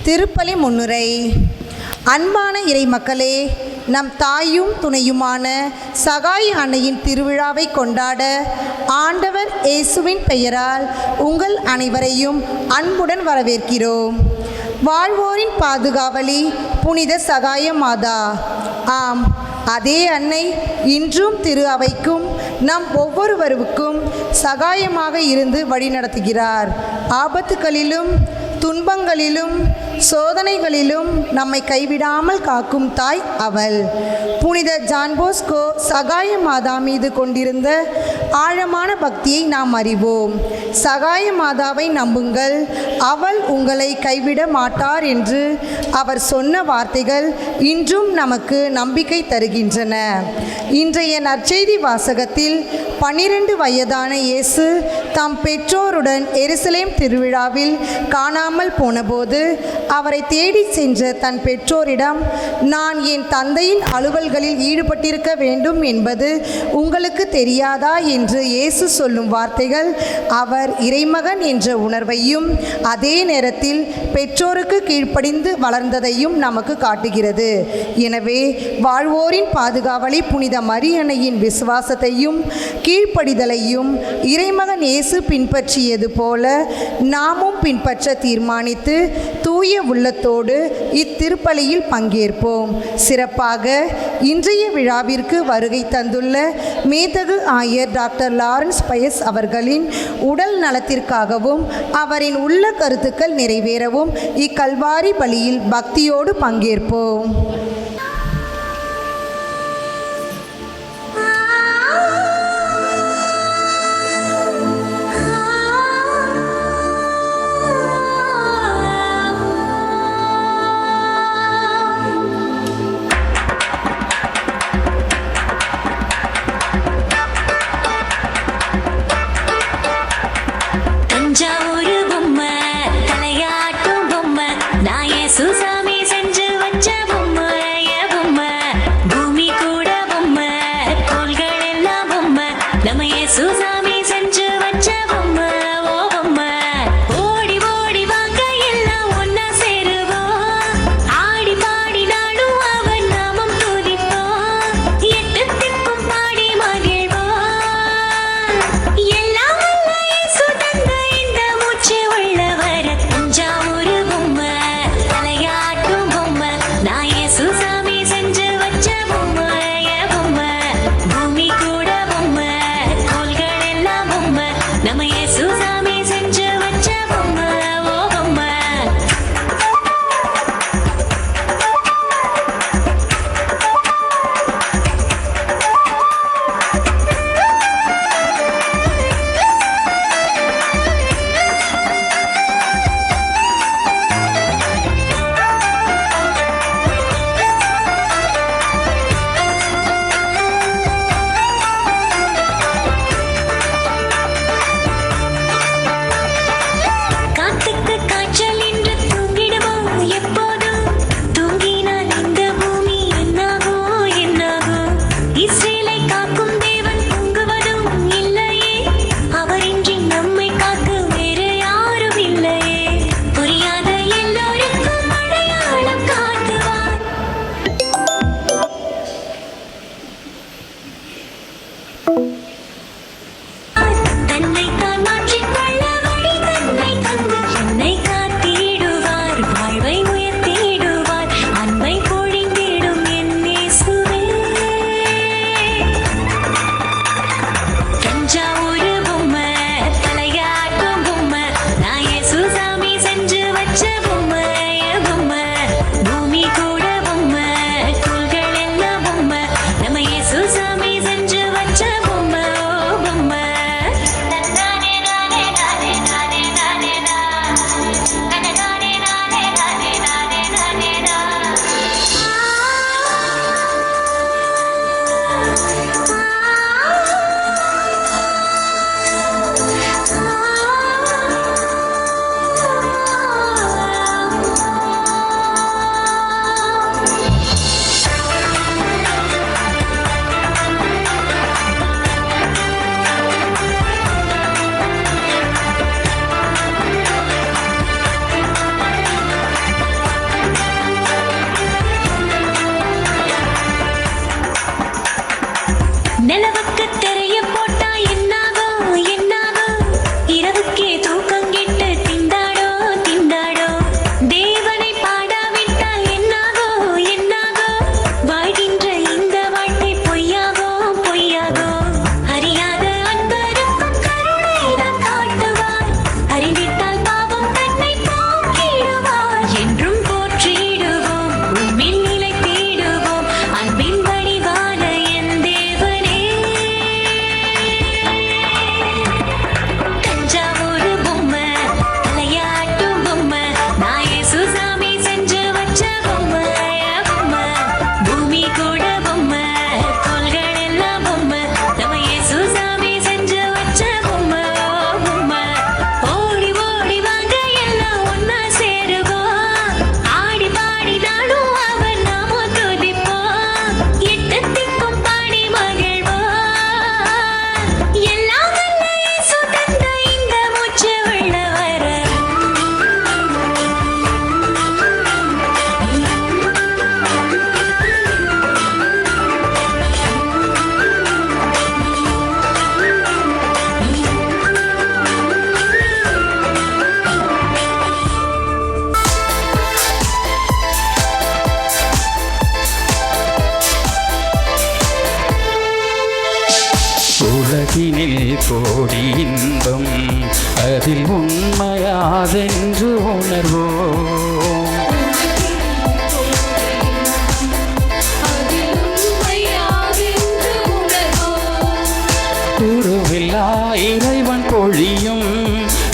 திருப்பலி முன்னுரை. அன்பான இறை மக்களே, நம் தாயும் துணையுமான சகாய அன்னையின் திருவிழாவை கொண்டாட ஆண்டவர் இயேசுவின் பெயரால் உங்கள் அனைவரையும் அன்புடன் வரவேற்கிறோம். வாழ்வோரின் பாதுகாவலி புனித சகாய மாதா. ஆம், அதே அன்னை இன்றும் திரு அவைக்கும் நம் ஒவ்வொருவருக்கும் சகாயமாக இருந்து வழிநடத்துகிறார். ஆபத்துகளிலும் துன்பங்களிலும் சோதனைகளிலும் நம்மை கைவிடாமல் காக்கும் தாய் அவள். புனித ஜான் போஸ்கோ சகாய மாதா மீது கொண்டிருந்த ஆழமான பக்தியை நாம் அறிவோம். சகாய மாதாவை நம்புங்கள், அவள் உங்களை கைவிட மாட்டார் என்று அவர் சொன்ன வார்த்தைகள் இன்றும் நமக்கு நம்பிக்கை தருகின்றன. இன்றைய நற்செய்தி வாசகத்தில் 12 வயதான இயேசு தம் பெற்றோருடன் எருசலேம் திருவிழாவில் காணாமல் போனபோது அவரை தேடி சென்ற தன் பெற்றோரிடம், நான் என் தந்தையின் அலுவல்களில் ஈடுபட்டிருக்க வேண்டும் என்பது உங்களுக்கு தெரியாதா என்று இயேசு சொல்லும் வார்த்தைகள் அவர் இறைமகன் என்ற உணர்வையும் அதே நேரத்தில் பெற்றோருக்கு கீழ்ப்படிந்து வளர்ந்ததையும் நமக்கு காட்டுகிறது. எனவே வாழ்வோரின் பாதுகாவலி புனித மரியன்னையின் விசுவாசத்தையும் கீழ்ப்படிதலையும் இறைமகன் இயேசு பின்பற்றியது போல நாமும் பின்பற்ற தீர்மானித்து தூய உள்ளத்தோடு இத்திருப்பலியில் பங்கேற்போம். சிறப்பாக இன்றைய விழாவிற்கு வருகை தந்துள்ள மேதகு ஆயர் டாக்டர் லாரன்ஸ் பயஸ் அவர்களின் உடல் நலத்திற்காகவும் அவரின் உள்ள கருத்துக்கள் நிறைவேறவும் இக்கல்வாரி பலியில் பக்தியோடு பங்கேற்போம். சுசாமி செஞ்சு வச்ச பொம்மை கோடி இன்பம் அதில் உண்மையாதென்று உணர்வோம். குருவில்லா இறைவன் பொழியும்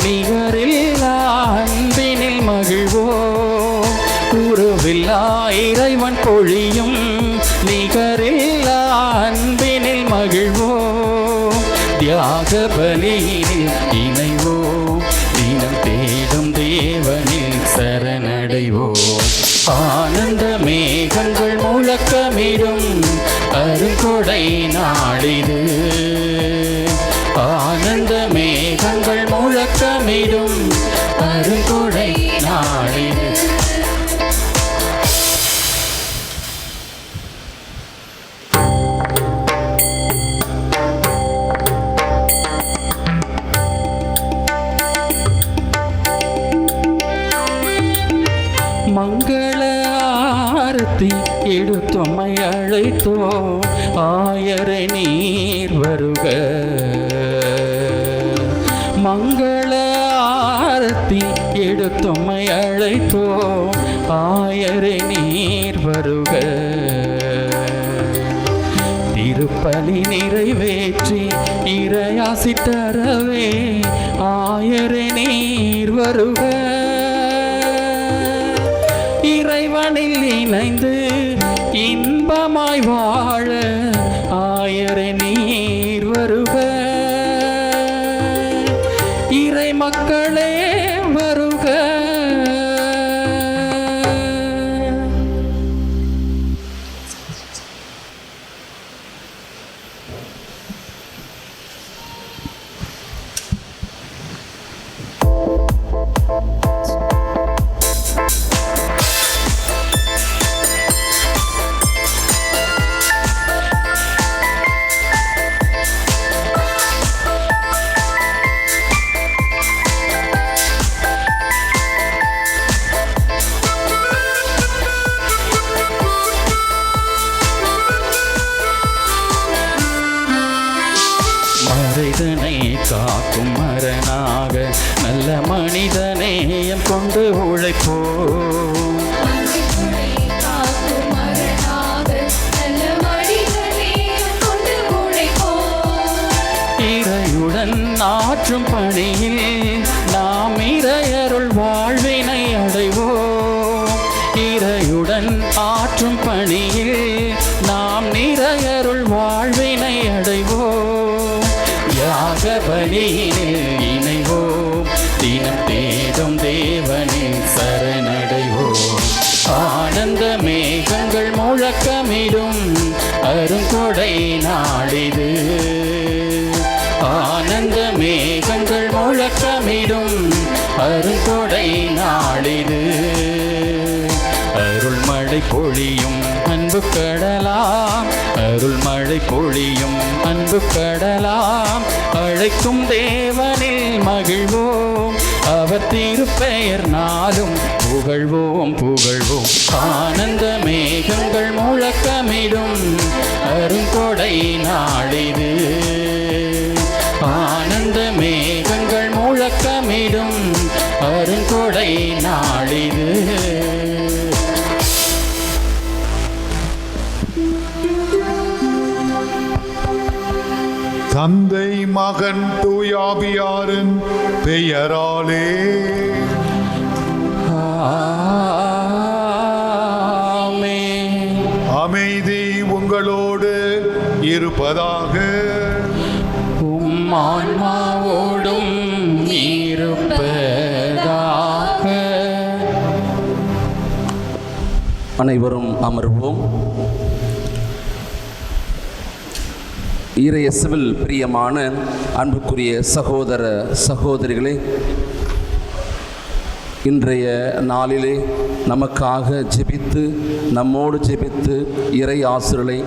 நிகரில்லா அன்பினில் மகிழ்வோம். குருவில்லா இறைவன் பொழியும் நிகரில்லா அன்பினில் மகிழ்வோம். தியாக பலியில் இணைவோம், தினம் தேடும் தேவனில் சரணடைவோம். ஆனந்த மேகங்கள் முழக்கமிடும் அருங்கொடை நாளிது. ஆனந்த மேகங்கள் முழக்கமிடும் அருங்கொடை நாளிது. மங்கள ஆரத்தி எடுத்தொம்மை அழைத்தோ ஆயரை நீர் வருக. மங்கள ஆரத்தி எடுத்தொம்மை அழைத்தோ ஆயரை நீர் வருக. திருப்பலி நிறைவேற்றி இறையாசி தரவே ஆயரை நீர் வருக. இறைவனில் இணைந்து இன்பமாய் வாழ ஆயரை நீர் வருக. இறை மக்களே வருக. மனிதனை காக்கும் மரனாக நல்ல மனிதநேயம் கொண்டு உழைப்போம். இறையுடன் ஆற்றும் பணியில் நாம் இறையருள் வாழ்வினை அடைவோம். இறையுடன் ஆற்றும் பணியில் நாம் இறையருள் வாழ்வினை அடைவோம். யாக பலியினில் இணைவோம், தினம் தேடும் தேவனில் சரணடைவோம். ஆனந்த மேகங்கள் முழக்கமிடும் அருங்கொடை நாளிது. ஆனந்த மேகங்கள் முழக்கமிடும் அருங்கொடை நாளிது. அருள்மழை பொழியும் அன்பு கடலாம், அருள்மழை பொழியும் அன்பு கடலாம். அழைக்கும் தேவனில் மகிழ்வோம், அவர் திருப்பெயர் நாளும் புகழ்வோம் புகழ்வோம். ஆனந்த மேகங்கள் முழக்கமிடும் அருங்கொடை நாளிது. ஆனந்த மேகங்கள் முழக்கமிடும் அருங்கொடை நாளிது. தந்தை மகன் தூயாவியாரின் பெயராலே ஆமென். அமைதி உங்களோடு இருப்பதாக. உம் ஆன்மாவோடும் இருப்பதாக. அனைவரும் அமர்வோம். இறையேசுவில் பிரியமான அன்புக்குரிய சகோதர சகோதரிகளே, இன்றைய நாளிலே நமக்காக ஜெபித்து நம்மோடு ஜெபித்து இறை ஆசிரியர்களை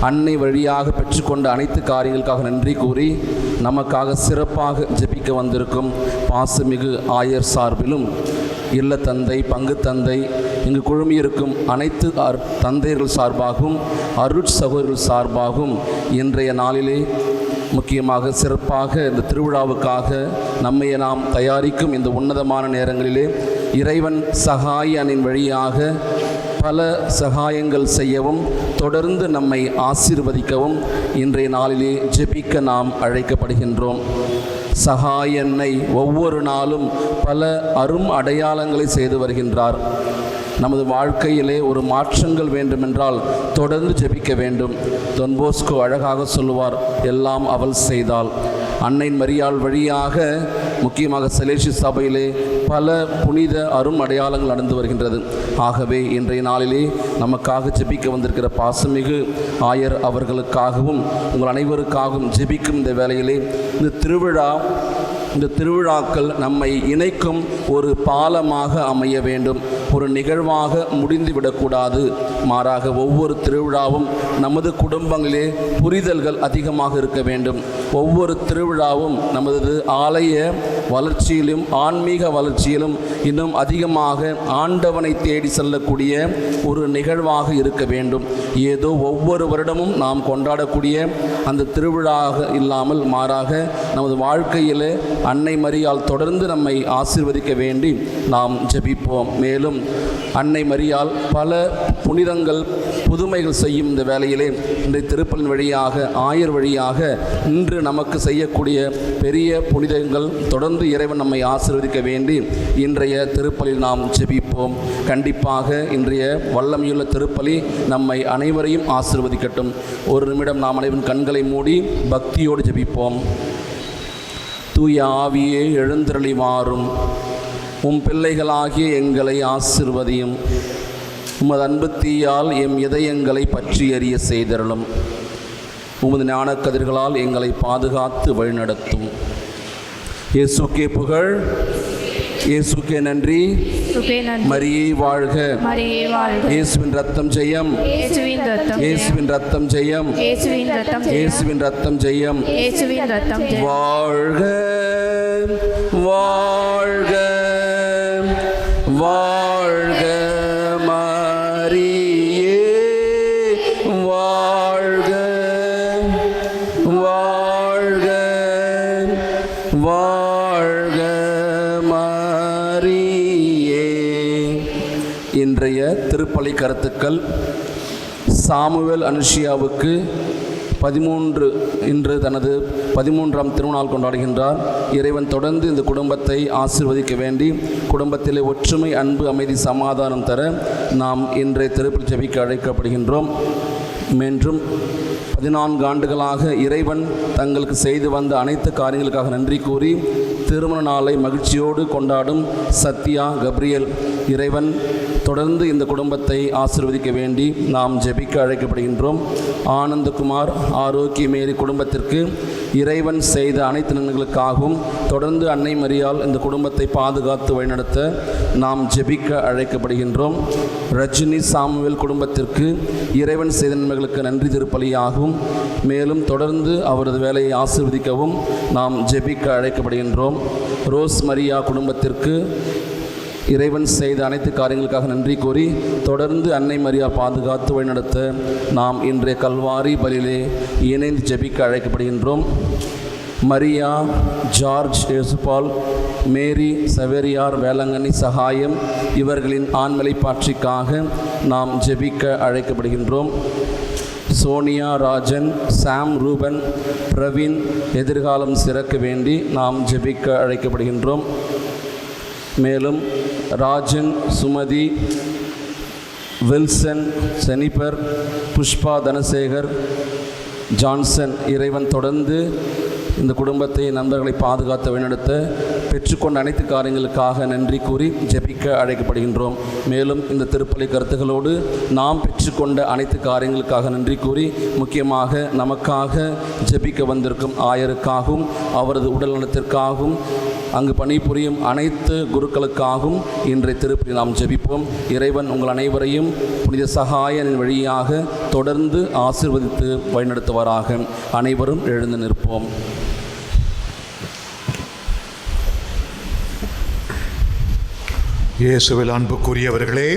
அன்னை வழியாக பெற்றுக்கொண்ட அனைத்து காரியங்களுக்காக நன்றி கூறி நமக்காக சிறப்பாக ஜெபிக்க வந்திருக்கும் பாசமிகு ஆயர் சார்பிலும் இல்ல தந்தை பங்கு தந்தை இங்கு குழுமியிருக்கும் அனைத்து தந்தையர்கள் சார்பாகவும் அருட் சகோதரர்கள் சார்பாகவும் இன்றைய நாளிலே முக்கியமாக சிறப்பாக இந்த திருவிழாவுக்காக நம்மை நாம் தயாரிக்கும் இந்த உன்னதமான நேரங்களிலே இறைவன் சகாய அணியின் வழியாக பல சகாயங்கள் செய்யவும் தொடர்ந்து நம்மை ஆசீர்வதிக்கவும் இன்றைய நாளிலே ஜெபிக்க நாம் அழைக்கப்படுகின்றோம். சகாய அன்னை ஒவ்வொரு நாளும் பல அரும் அடையாளங்களை செய்து வருகின்றார். நமது வாழ்க்கையிலே ஒரு மாற்றங்கள் வேண்டுமென்றால் தொடர்ந்து ஜெபிக்க வேண்டும். தொன் போஸ்கோ அழகாக சொல்லுவார், எல்லாம் அவள் செய்தாள். அன்னை மரியாள் வழியாக முக்கியமாக செலேசி சபையிலே பல புனித அரும் அடையாளங்கள் நடந்து வருகின்றது. ஆகவே இன்றைய நாளிலே நமக்காக ஜெபிக்க வந்திருக்கிற பாசமிகு ஆயர் அவர்களுக்காகவும் உங்கள் அனைவருக்காகவும் ஜெபிக்கும் இந்த வேளையிலே இந்த திருவிழாக்கள் நம்மை இணைக்கும் ஒரு பாலமாக அமைய வேண்டும். ஒரு நிகழ்வாக முடிந்துவிடக்கூடாது. மாறாக ஒவ்வொரு திருவிழாவும் நமது குடும்பங்களிலே புரிதல்கள் அதிகமாக இருக்க வேண்டும். ஒவ்வொரு திருவிழாவும் நமது ஆலய வளர்ச்சியிலும் ஆன்மீக வளர்ச்சியிலும் இன்னும் அதிகமாக ஆண்டவனை தேடி செல்லக்கூடிய ஒரு நிகழ்வாக இருக்க வேண்டும். ஏதோ ஒவ்வொரு வருடமும் நாம் கொண்டாடக்கூடிய அந்த திருவிழாக இல்லாமல் மாறாக நமது வாழ்க்கையில் அன்னை மரியாள் தொடர்ந்து நம்மை ஆசீர்வதிக்க வேண்டி நாம் ஜெபிப்போம். மேலும் அன்னை மரியாள் பல புனிதங்கள் புதுமைகள் செய்யும் இந்த வேளையிலே இன்றைய திருப்பலின் வழியாக ஆயர் வழியாக இன்று நமக்கு செய்யக்கூடிய பெரிய புனிதங்கள் தொடர்ந்து இறைவன் நம்மை ஆசீர்வதிக்க வேண்டி இன்றைய திருப்பலில் நாம் ஜெபிப்போம். கண்டிப்பாக இன்றைய வல்லமையுள்ள திருப்பலி நம்மை அனைவரையும் ஆசீர்வதிக்கட்டும். ஒரு நிமிடம் நாம் அனைவரும் கண்களை மூடி பக்தியோடு ஜெபிப்போம். தூய ஆவியே எழுந்தருளி வாரும், உம் பிள்ளைகளாகிய எங்களை ஆசிர்வதியும், உமது அன்பு தீயால் எம் இதயங்களை பற்றி எறிய செய்தருளும், உமது ஞானக்கதிர்களால் எங்களை பாதுகாத்து வழிநடத்தும். இயேசுக்கே புகழ், இயேசுக்கே நன்றி, மரியே வாழ்க, இயேசுவின் ரத்தம் ஜெயம், இயேசுவின் ரத்தம் ஜெயம், இயேசுவின் ரத்தம் ஜெயம். வாழ்க வாழ்க வாழ்க மரியே வாழ்க வாழ்க வாழ்க மரியே. இன்றைய திருப்பலி கருத்துக்கள். சாமுவேல் அனுஷியாவுக்கு 13 இன்று தனது 13ஆம் திருநாள் கொண்டாடுகின்றார். இறைவன் தொடர்ந்து இந்த குடும்பத்தை ஆசீர்வதிக்க வேண்டி குடும்பத்திலே ஒற்றுமை, அன்பு, அமைதி, சமாதானம் தர நாம் இன்றைய திருப்பலி ஜெபிக்க அழைக்கப்படுகின்றோம். மீண்டும் 14 ஆண்டுகளாக இறைவன் தங்களுக்கு செய்து வந்த அனைத்து காரியங்களுக்காக நன்றி கூறி திருமண நாளை மகிழ்ச்சியோடு கொண்டாடும் சத்யா, கப்ரியல், இறைவன் தொடர்ந்து இந்த குடும்பத்தை ஆசீர்வதிக்க வேண்டி நாம் ஜெபிக்க அழைக்கப்படுகின்றோம். ஆனந்தகுமார், ஆரோக்கியமேரி குடும்பத்திற்கு இறைவன் செய்த அனைத்து நன்மைகளுக்காகவும் தொடர்ந்து அன்னை மரியாள் இந்த குடும்பத்தை பாதுகாத்து வழிநடத்த நாம் ஜெபிக்க அழைக்கப்படுகின்றோம். ரஜினி சாமுவேல் குடும்பத்திற்கு இறைவன் செய்த நன்மைகளுக்கு நன்றி திருப்பலியாகவும் மேலும் தொடர்ந்து அவரது வேலையை ஆசீர்வதிக்கவும் நாம் ஜெபிக்க அழைக்கப்படுகின்றோம். ரோஸ் மரியா குடும்பத்திற்கு இறைவன் செய்த அனைத்து காரியங்களுக்காக நன்றி கூறி தொடர்ந்து அன்னை மரியா பாதுகாத்து வழிநடத்த நாம் இன்றைய கல்வாரி பலியிலே இணைந்து ஜெபிக்க அழைக்கப்படுகின்றோம். மரியா, ஜார்ஜ், யேசுபால், மேரி, சவேரியார், வேளங்கண்ணி, சகாயம் இவர்களின் ஆண்மலை பாட்சிக்காக நாம் ஜெபிக்க அழைக்கப்படுகின்றோம். சோனியா, ராஜன், சாம், ரூபன், பிரவீன் எதிர்காலம் சிறக்க வேண்டி நாம் ஜெபிக்க அழைக்கப்படுகின்றோம். மேலும் ராஜன், சுமதி, வில்சன், செனிபர், புஷ்பா, தனசேகர், ஜான்சன் இறைவன் தொடர்ந்து இந்த குடும்பத்தை நண்பர்களை பாதுகாத்து வழிநடத்த பெற்றுக்கொண்ட அனைத்து காரியங்களுக்காக நன்றி கூறி ஜெபிக்க அழைக்கப்படுகின்றோம். மேலும் இந்த திருப்பலி கருத்துகளோடு நாம் பெற்றுக்கொண்ட அனைத்து காரியங்களுக்காக நன்றி கூறி முக்கியமாக நமக்காக ஜெபிக்க வந்திருக்கும் ஆயருக்காகவும் அவரது உடல் நலத்திற்காகவும் அங்கு பணிபுரியும் அனைத்து குருக்களுக்காகவும் இன்றைய திருப்பலி நாம் ஜெபிப்போம். இறைவன் உங்கள் அனைவரையும் புனித சகாயனின் வழியாக தொடர்ந்து ஆசீர்வதித்து வழிநடத்துவாராக. அனைவரும் எழுந்து நிற்போம். இயேசுவில் அன்புக்குரியவர்களே,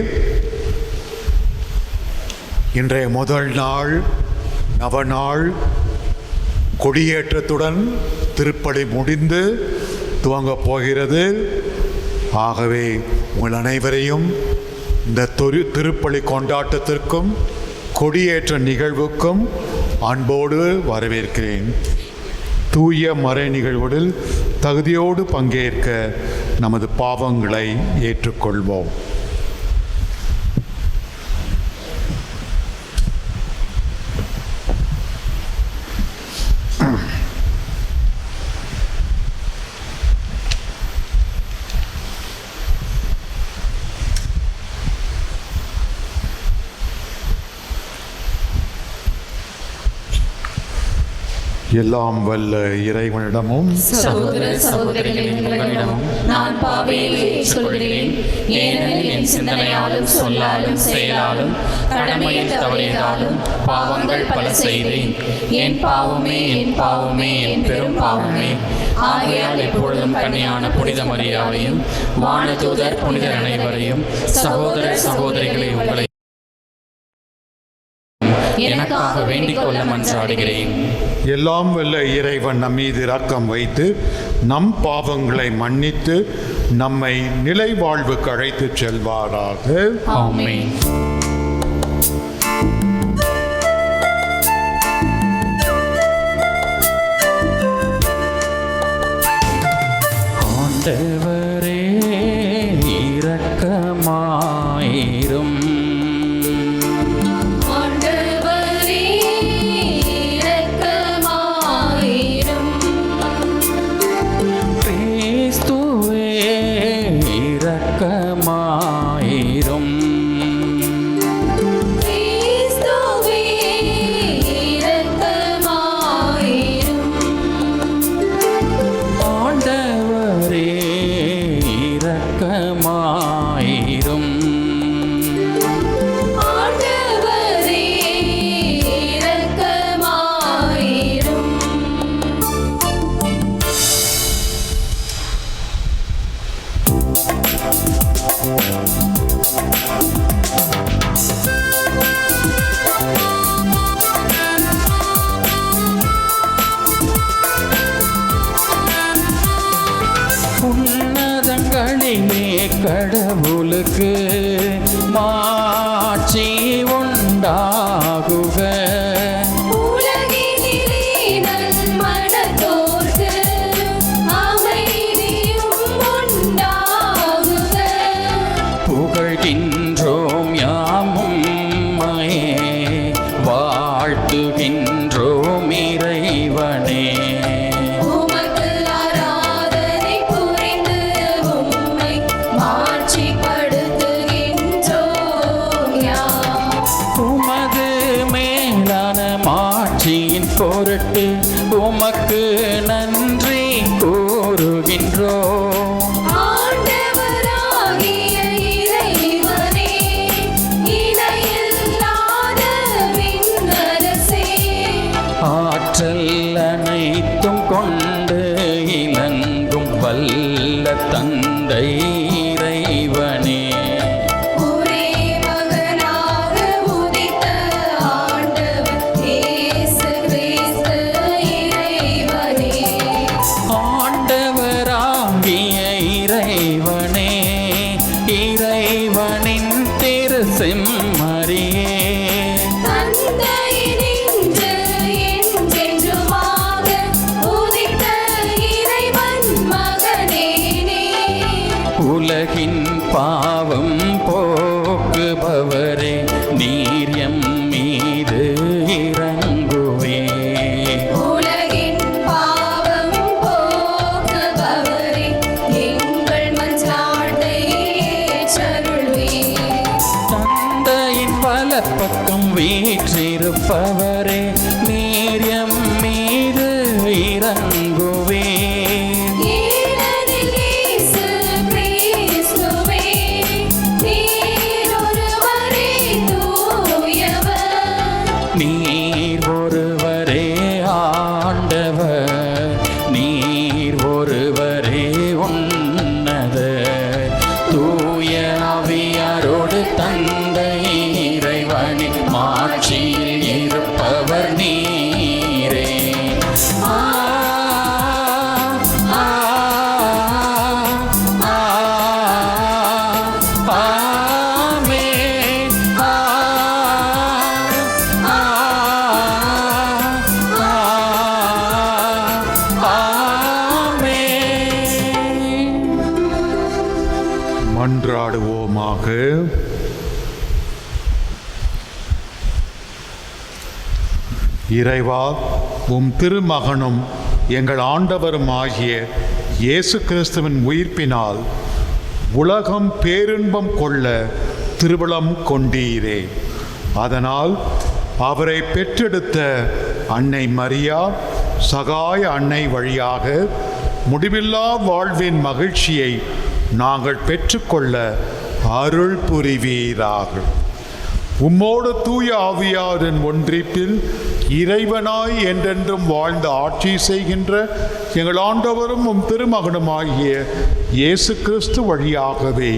இன்றைய முதல் நாள் நவநாள் கொடியேற்றத்துடன் திருப்பலி முடிந்து துவங்கப் போகிறது. ஆகவே உங்கள் அனைவரையும் இந்த திருப்பலி கொண்டாட்டத்திற்கும் கொடியேற்ற நிகழ்வுக்கும் அன்போடு வரவேற்கிறேன். தூய மறை நிகழ்வுகளில் தகுதியோடு பங்கேற்க நமது பாவங்களை ஏற்றுக்கொள்வோம். எல்லாம் வல்ல இறைவனிடமும் சகோதர சகோதரிகளிடம் நான் பாவியை ஏற்றுக்கொள்கிறேன். ஏனெனில் என் சிந்தனையாலும் சொல்லாலும் செயலாலும் கடமையில் தவறியதாலும் பாவங்கள் பல செய்தேன். என் பாவமே என் பாவமே என் பெரும் பாவமே. ஆகையால் எப்பொழுதும் கன்னியான புனித மரியாவையும் வானதூதர் புனிதர் அனைவரையும் சகோதர சகோதரிகளை உங்களை எனக்காக வேண்டிக் கொள்ள மன்றாடுகிறேன். எல்லாம் வல்ல இறைவன் நம் மீது இரக்கம் வைத்து நம் பாவங்களை மன்னித்து நம்மை நிலை வாழ்வுக்கு அழைத்துச் செல்வாராக. ஆமென். ஆண்டவரே இரக்கமாயிரும். உன்னதங்களிலே கடவுளுக்கு மாட்சி உண்டாகுக. புகழ்கின்றோம் யாமும் வாழ்த்துகின்றோம் இறைவனே. பொருட்டு உமக்கு நன்றி கூறுகின்றோம். ஆற்றல் அனைத்தும் கொண்டு இலங்கும் வல்ல தந்தை இறைவனே. இறைவனின் திரு செம்மறியே உலகின் பாவம் போக்குபவரே நீர் எம் மீது இறங்குவே. பக்கம் வீற்றிருப்பவரே நீர் எம் மீது இறங்குவே. நீர் ஒருவரே ஆண்டவர், நீர் ஒருவரே உன்னதர், தூய ஆவியாரோடு தந்தை இறைவனின் மாட்சியில் இருப்பவர் இறைவா, உம் திருமகனும் எங்கள் ஆண்டவரும் ஆகிய இயேசு கிறிஸ்துவின் உயிர்ப்பினால் உலகம் பேரின்பம் கொள்ள திருவுளம் கொண்டீரே. அதனால் அவரை பெற்றெடுத்த அன்னை மரியா சகாய அன்னை வழியாக முடிவில்லா வாழ்வின் மகிழ்ச்சியை நாங்கள் பெற்றுக்கொள்ள அருள் புரிவீராக. உம்மோடு தூய ஆவியாரின் ஒன்றிப்பில் இறைவனாய் என்றென்றும் வாழ்ந்து ஆட்சி செய்கின்ற எங்கள் ஆண்டவரும் உம் திருமகனுமாகிய இயேசு கிறிஸ்து வழியாகவே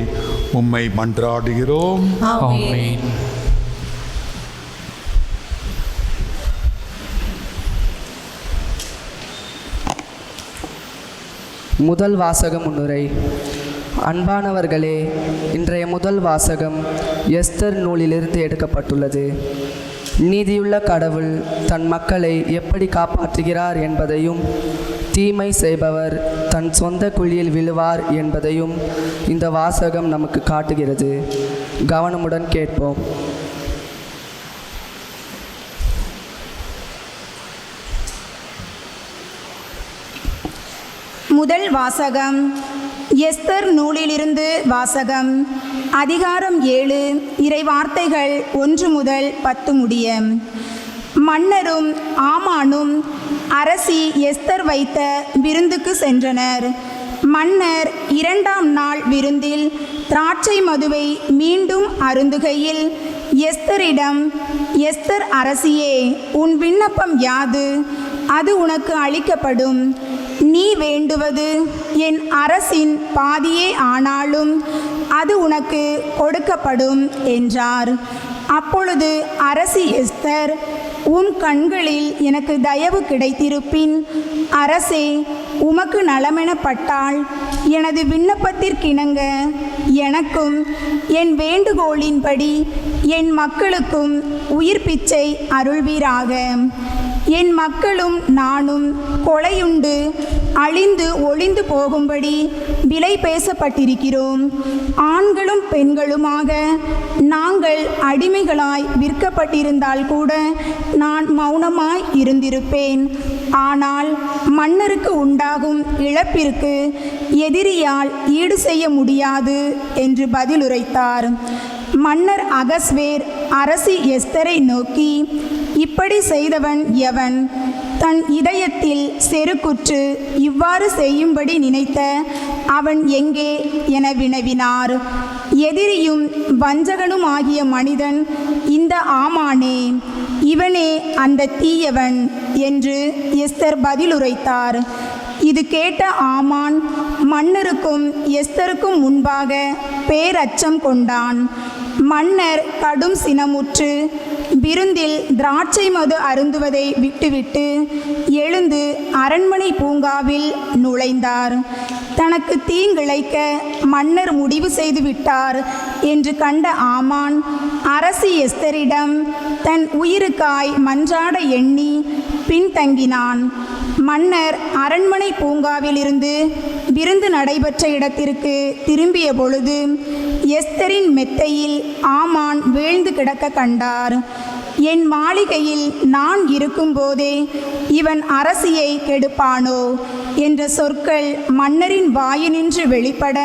உம்மை மன்றாடுகிறோம். ஆமென். முதல் வாசக முன்னுரை. அன்பானவர்களே, இன்றைய முதல் வாசகம் எஸ்தர் நூலிலிருந்து எடுக்கப்பட்டுள்ளது. நீதியுள்ள கடவுள் தன் மக்களை எப்படி காப்பாற்றுகிறார் என்பதையும் தீமை செய்பவர் தன் சொந்த குழியில் விழுவார் என்பதையும் இந்த வாசகம் நமக்கு காட்டுகிறது. கவனமுடன் கேட்போம். முதல் வாசகம் எஸ்தர் நூலிலிருந்து வாசகம். அதிகாரம் 7, இறைவார்த்தைகள் 1 முதல் 10 முடிய. மன்னரும் ஆமானும் அரசி எஸ்தர் வைத்த விருந்துக்கு சென்றனர். மன்னர் 2ஆம் நாள் விருந்தில் திராட்சை மதுவை மீண்டும் அருந்துகையில் எஸ்தரிடம், எஸ்தர் அரசியே, உன் விண்ணப்பம் யாது? அது உனக்கு அளிக்கப்படும். நீ வேண்டுவது என் அரசின் பாதியே ஆனாலும் அது உனக்கு கொடுக்கப்படும் என்றார். அப்பொழுது அரசி எஸ்தர், உம் கண்களில் எனக்கு தயவு கிடைத்திருப்பின், அரசே, உமக்கு நலமெனப்பட்டால் எனது விண்ணப்பத்திற்கிணங்க எனக்கும் என் வேண்டுகோளின்படி என் மக்களுக்கும் உயிர் பிச்சை அருள்வீராக. என் மக்களும் நானும் கொலையுண்டு அழிந்து ஒளிந்து போகும்படி விலை பேசப்பட்டிருக்கிறோம். ஆண்களும் பெண்களுமாக நாங்கள் அடிமைகளாய் விற்கப்பட்டிருந்தால் கூட நான் மௌனமாய் இருந்திருப்பேன். ஆனால் மன்னருக்கு உண்டாகும் இழப்பிற்கு எதிரியால் ஈடு செய்ய முடியாது என்று பதிலுரைத்தார். மன்னர் அகஸ்வேர் அரசி எஸ்தரை நோக்கி, இப்படி செய்தவன் எவன்? தன் இதயத்தில் செருக்குற்று இவ்வாறு செய்யும்படி நினைத்த அவன் எங்கே என வினவினார். எதிரியும் வஞ்சகனும் ஆகிய மனிதன் இந்த ஆமானே, இவனே அந்த தீயவன் என்று எஸ்தர் பதிலுரைத்தார். இது கேட்ட ஆமான் மன்னருக்கும் எஸ்தருக்கும் முன்பாக பேரச்சம் கொண்டான். மன்னர் கடும் சினமுற்று விருந்தில் திராட்சை மது அருந்துவதை விட்டுவிட்டு எழுந்து அரண்மனை பூங்காவில் நுழைந்தார். தனக்கு தீங்கிழைக்க மன்னர் முடிவு செய்து விட்டார் என்று கண்ட ஆமான் அரசி எஸ்தரிடம் தன் உயிருக்காய் மன்றாட எண்ணி பின்தங்கினான். மன்னர் அரண்மனை பூங்காவிலிருந்து விருந்து நடைபெற்ற இடத்திற்கு திரும்பிய பொழுது எஸ்தரின் மெத்தையில் ஆமான் வீழ்ந்து கிடக்க கண்டார். என் மாளிகையில் நான் இருக்கும்போதே இவன் அரசியை கெடுப்பானோ என்ற சொற்கள் மன்னரின் வாயினின்று வெளிப்பட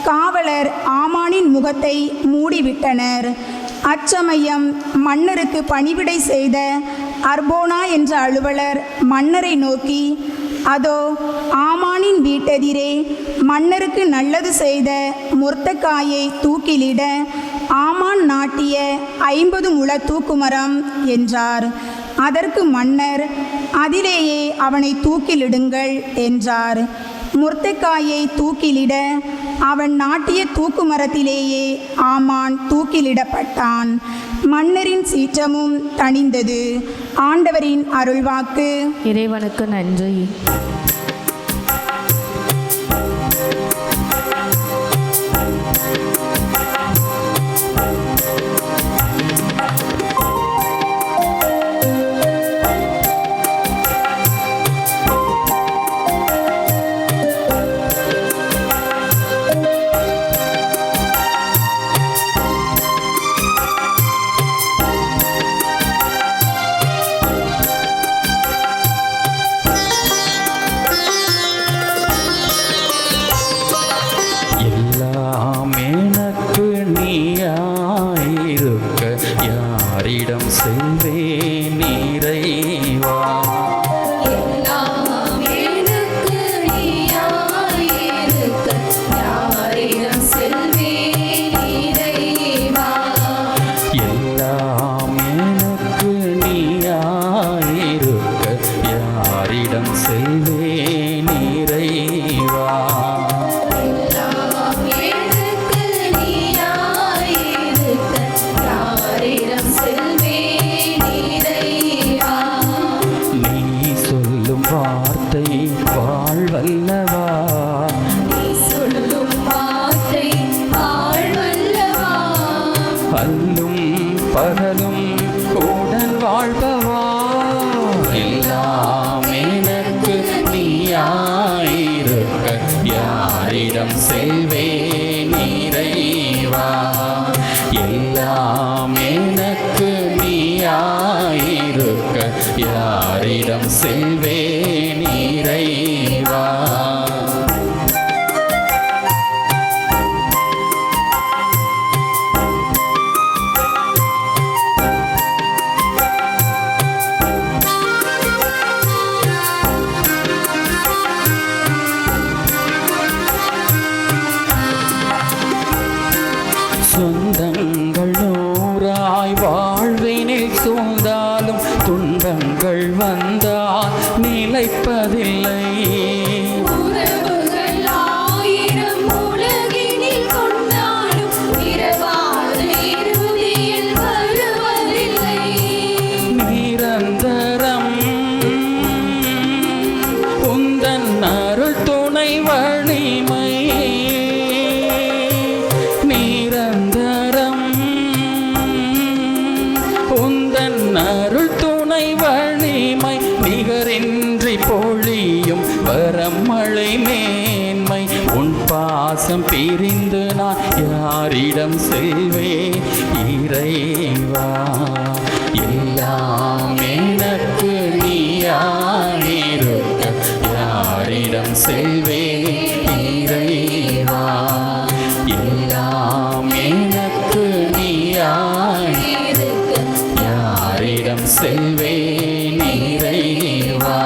காவலர் ஆமானின் முகத்தை மூடிவிட்டனர். அச்சமயம் மன்னருக்கு பணிவிடை செய்த அர்போனா என்ற அலுவலர் மன்னரை நோக்கி, அதோ ஆமானின் வீட்டெதிரே மன்னருக்கு நல்லது செய்த மொர்தெகாயை தூக்கிலிட ஆமான் நாட்டிய 50 முழ தூக்குமரம் என்றார். அதற்கு மன்னர், அதிலேயே அவனை தூக்கிலிடுங்கள் என்றார். மொர்தெகாயை தூக்கிலிட அவன் நாட்டிய தூக்குமரத்திலேயே ஆமான் தூக்கிலிடப்பட்டான். மன்னரின் சீற்றமும் தணிந்தது. ஆண்டவரின் அருள்வாக்கு. இறைவனுக்கு நன்றி. பகலும் உடன் வாழ்பவா எல்லாம் எனக்கு நீயாயிருக்க யாரிடம் செல்வேன் இறைவா எல்லாம் எனக்கு நீயாயிருக்க யாரிடம் செல்வேன் இறைவா சொந்தங்கள் நூறாய் வாழ்வினில் சூழ்ந்தாலும் துன்பங்கள் வந்தால் நிலைப்பதில்லை உறவுகள் ஆயிரம் உலகினில் கொண்டாலும் இரவாத இறுதியில் வருவதில்லை நிரந்தரம் உந்தன் அருள் துணை வலிமை நிரந்தரம் உந்தன் அருள் துணை வலிமை நிகரின்றி பொழியும் வரமழை மேன்மை உன் பாசம் பிரிந்து நான் யாரிடம் செல்வேன் இறைவா எல்லாம் எனக்கு நீயாயிருக்க யாரிடம் செல்வேன் இறைவா எல்லாம் எனக்கு நீயாயிருக்க யாரிடம் செல்வேன் இறைவா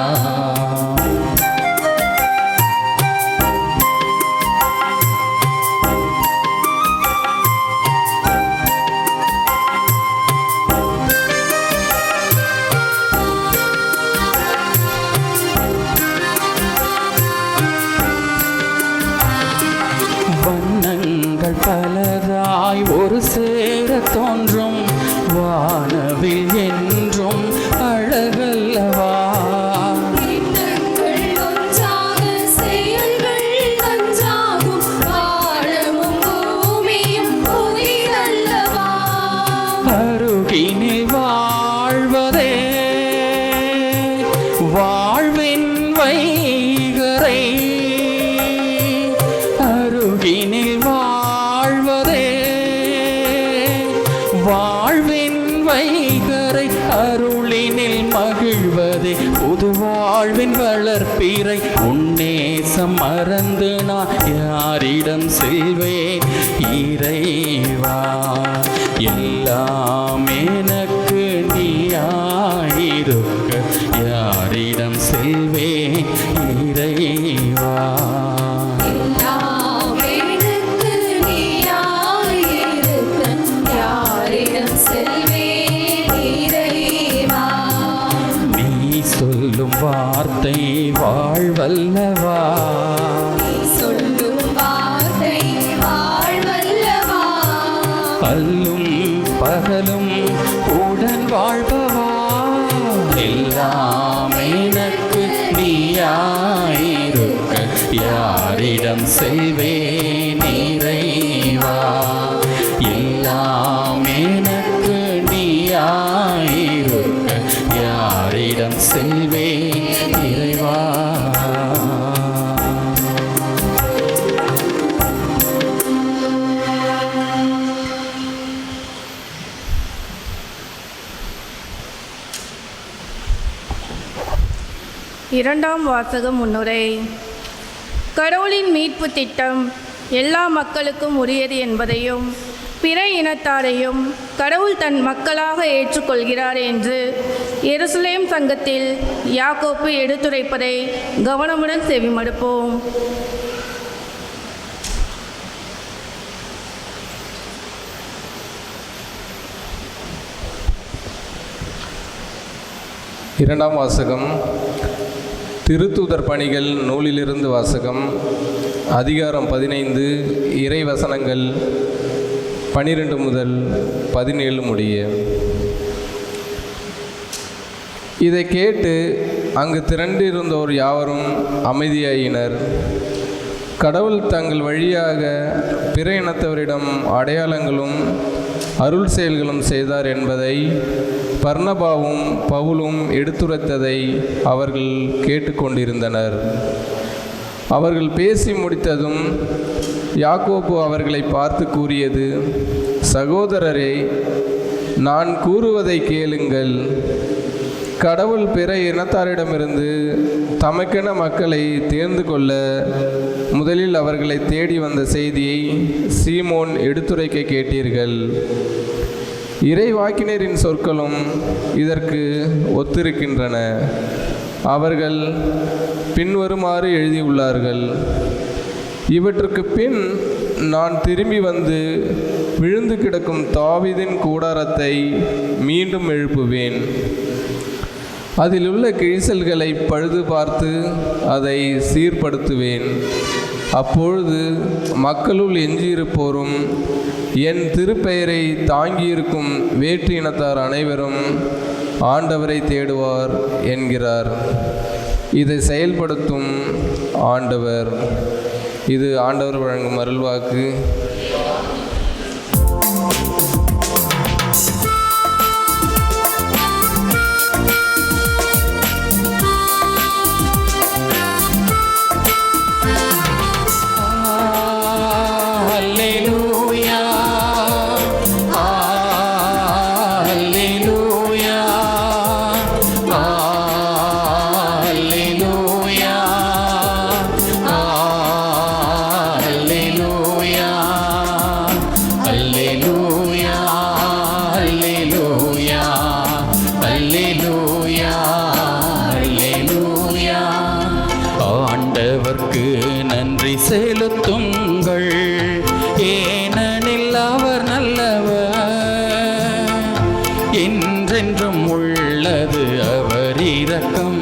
வண்ணங்கள் பலதாய் ஒரு சேர தோன்றும் வானவில் என்றும் அழகல்லவா எண்ணங்கள் ஒன்றாக செயல்கள் நன்றாகும் வானமும் பூமியும் புதிதல்லவா அருகினில் வாழ்வதே வாழ்வின் வைகரை அருகினில் வாழ்வதே வாழ்வின் வைகரை அருளினில் மகிழ்வதே புது வாழ்வின் வளர்ப்பிறை உன்னேசம் மறந்து நான் யாரிடம் செல்வேன் இறைவா எல்லாம் எனக்கு நீயாயிருக்க யாரிடம் செல்வேன் இறைவா எல்லாம் எனக்கு நீயாயிருக்க யாரிடம் செல்வேன் இறைவா நீ சொல்லும் வார்த்தை வாழ்வல்லவா சொல்லும் வார்த்தை வாழ்வல்லவா பல்லும் பகலும் உடன் வாழ்பவா எல்லாம் எனக்கு நீயாயிருக்க யாரிடம் செல்வேன் இறைவா எல்லாம் எனக்கு நீயாயிருக்க யாரிடம் செல்வேன் இறைவா இரண்டாம் வாசகம் முன்னுரை. கடவுளின் மீட்பு திட்டம் எல்லா மக்களுக்கும் உரியது என்பதையும் பிற இனத்தாரையும் கடவுள் தன் மக்களாக ஏற்றுக்கொள்கிறார் என்று எருசலேம் சங்கத்தில் யாக்கோப்பு எடுத்துரைப்பதை கவனமுடன் செவிமடுப்போம். இரண்டாம் வாசகம் திருத்தூதர் பணிகள் நூலிலிருந்து வாசகம். அதிகாரம் 15 இறை வசனங்கள் 12 முதல் 17 முடிய. இதை கேட்டு அங்கு திரண்டிருந்தோர் யாவரும் அமைதியாயினர். கடவுள் தங்கள் வழியாக பிற இனத்தவரிடம் அடையாளங்களும் அருள் செயல்களும் செய்தார் என்பதை பர்னபாவும் பவுலும் எடுத்துரைத்ததை அவர்கள் கேட்டுக்கொண்டிருந்தனர். அவர்கள் பேசி முடித்ததும் யாக்கோபு அவர்களை பார்த்து கூறியது, சகோதரரே, நான் கூறுவதை கேளுங்கள். கடவுள் பிற இனத்தாரிடமிருந்து தமக்கென மக்களை தேர்ந்து கொள்ள முதலில் அவர்களை தேடி வந்த செய்தியை சீமோன் எடுத்துரைக்க கேட்டீர்கள். இறைவாக்கினரின் சொற்களும் இதற்கு ஒத்திருக்கின்றன. அவர்கள் பின்வருமாறு எழுதியுள்ளார்கள்: இவற்றுக்கு பின் நான் திரும்பி வந்து விழுந்து கிடக்கும் தாவீதின் கூடாரத்தை மீண்டும் எழுப்புவேன். அதிலுள்ள கிழிசல்களை பழுது பார்த்து அதை சீர்படுத்துவேன். அப்பொழுது மக்களுள் எஞ்சியிருப்போரும் என் திருப்பெயரை தாங்கியிருக்கும் வேற்று இனத்தார் அனைவரும் ஆண்டவரை தேடுவார் என்கிறார். இதை செயல்படுத்தும் ஆண்டவர். இது ஆண்டவர் வழங்கும் அருள்வாக்கு. ஆண்டவர்க்கு நன்றி செலுத்துங்கள், ஏனெனில் அவர் நல்லவர், என்றென்றும் உள்ளது அவர் இரக்கம்.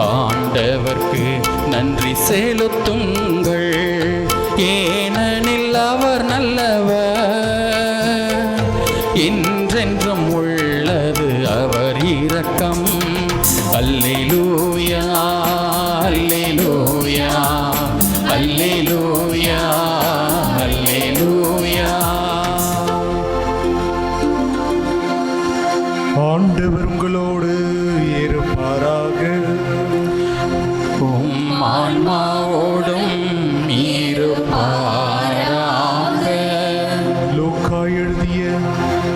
ஆண்டவர்க்கு நன்றி செலுத்துங்கள், ஏனெனில் அவர் நல்லவர், என்றென்றும் உள்ளது அவர் இரக்கம். அல்லேலூயா, அல்லேலூயா, அல்லேலூயா, அல்லேலூயா. ஆண்டவர் உங்களோடு இருப்பாராக. உம் ஆன்மாவோடும் இருப்பாராக. லூக்கா எழுதிய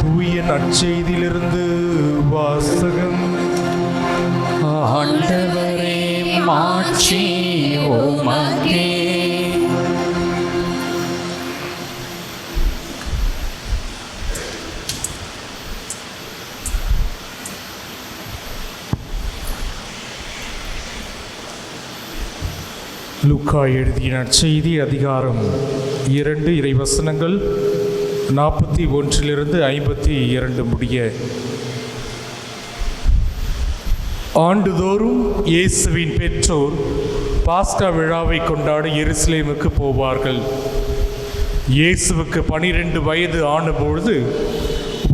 தூய நற்செய்தியிலிருந்து வாசகம். ஆண்டவரே, மாட்சி உமக்கே. லூக்கா எழுதிய நற்செய்தி அதிகாரம் 2 இறைவசனங்கள் 41 52 முடிய. ஆண்டுதோறும் இயேசுவின் பெற்றோர் பாஸ்கா விழாவை கொண்டாட எருசலேமுக்கு போவார்கள். இயேசுவுக்கு 12 வயது ஆனபொழுது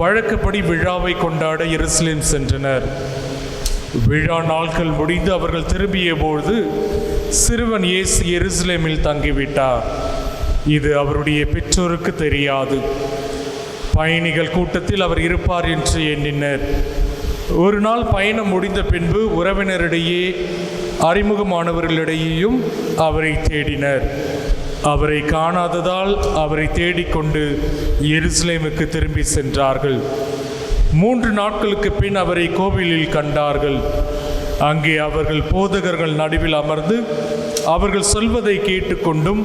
வழக்கப்படி விழாவை கொண்டாட எருசலேம் சென்றனர். விழா நாட்கள் முடிந்து அவர்கள் திரும்பிய பொழுது சிறுவன் இயேசு எருசலேமில் தங்கிவிட்டார். இது அவருடைய பெற்றோருக்கு தெரியாது. பயணிகள் கூட்டத்தில் அவர் இருப்பார் என்று எண்ணினர். ஒரு நாள் பயணம் முடிந்த பின்பு உறவினரிடையே அறிமுகமானவர்களிடையேயும் அவரை தேடினர். அவரை காணாததால் அவரை தேடிக்கொண்டு எருசலேமுக்கு திரும்பி சென்றார்கள். 3 நாட்களுக்கு பின் அவரை கோவிலில் கண்டார்கள். அங்கே அவர்கள் போதகர்கள் நடுவில் அமர்ந்து அவர்கள் சொல்வதை கேட்டுக்கொண்டும்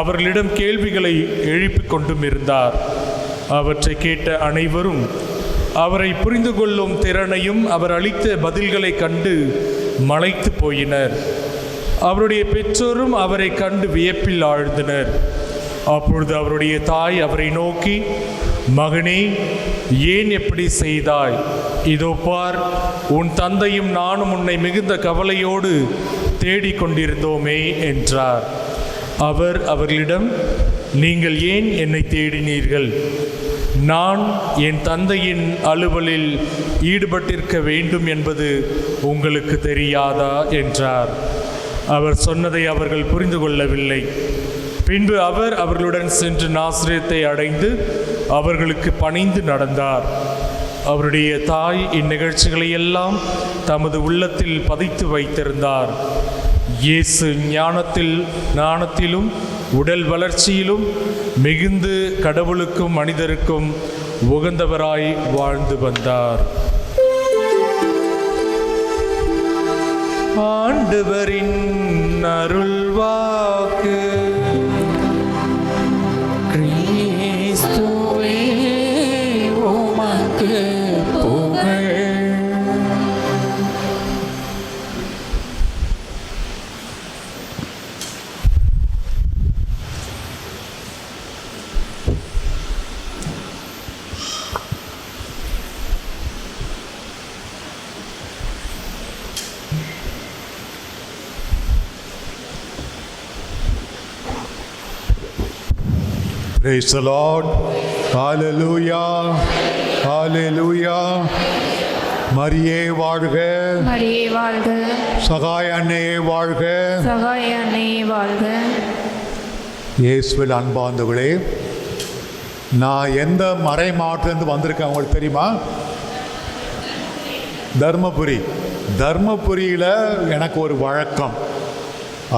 அவர்களிடம் கேள்விகளை எழுப்பிக் கொண்டும் இருந்தார். அவற்றை கேட்ட அனைவரும் அவரை புரிந்து கொள்ளும் திறனையும் அவர் அளித்த பதில்களை கண்டு மலைத்து போயினர். அவருடைய பெற்றோரும் அவரை கண்டு வியப்பில் ஆழ்ந்தனர். அப்பொழுது அவருடைய தாய் அவரை நோக்கி, மகனே, ஏன் எப்படி செய்தாய்? இதோ பார், உன் தந்தையும் நானும் உன்னை மிகுந்த கவலையோடு தேடிக்கொண்டிருந்தோமே என்றார். அவர் அவர்களிடம், நீங்கள் ஏன் என்னை தேடினீர்கள்? நான் என் தந்தையின் அலுவலில் ஈடுபட்டிருக்க வேண்டும் என்பது உங்களுக்கு தெரியாதா என்றார். அவர் சொன்னதை அவர்கள் புரிந்து கொள்ளவில்லை. பின்பு அவர் அவர்களுடன் சென்று நாசரேத்தை அடைந்து அவர்களுக்கு பணிந்து நடந்தார். அவருடைய தாய் இந்நிகழ்ச்சிகளை எல்லாம் தமது உள்ளத்தில் பதித்து வைத்திருந்தார். இயேசு ஞானத்திலும் உடல் வளர்ச்சியிலும் மிகுந்து கடவுளுக்கும் மனிதருக்கும் உகந்தவராய் வாழ்ந்து வந்தார். ஆண்டவரின் அருள்வாக்கு. கிறிஸ்துவே உமக்கு புகழ். Praise the Lord. Hallelujah. Hallelujah. மரியே வாழ்க. மரியே வாழ்க. சகாய அன்னையே வாழ்க. சகாய அன்னையே வாழ்க. இயேசுவில் அன்பார்ந்தவர்களே, நான் எந்த மறை மாவட்டத்திலிருந்து வந்திருக்கேன் உங்களுக்கு தெரியுமா? தர்மபுரியில் எனக்கு ஒரு வழக்கம்.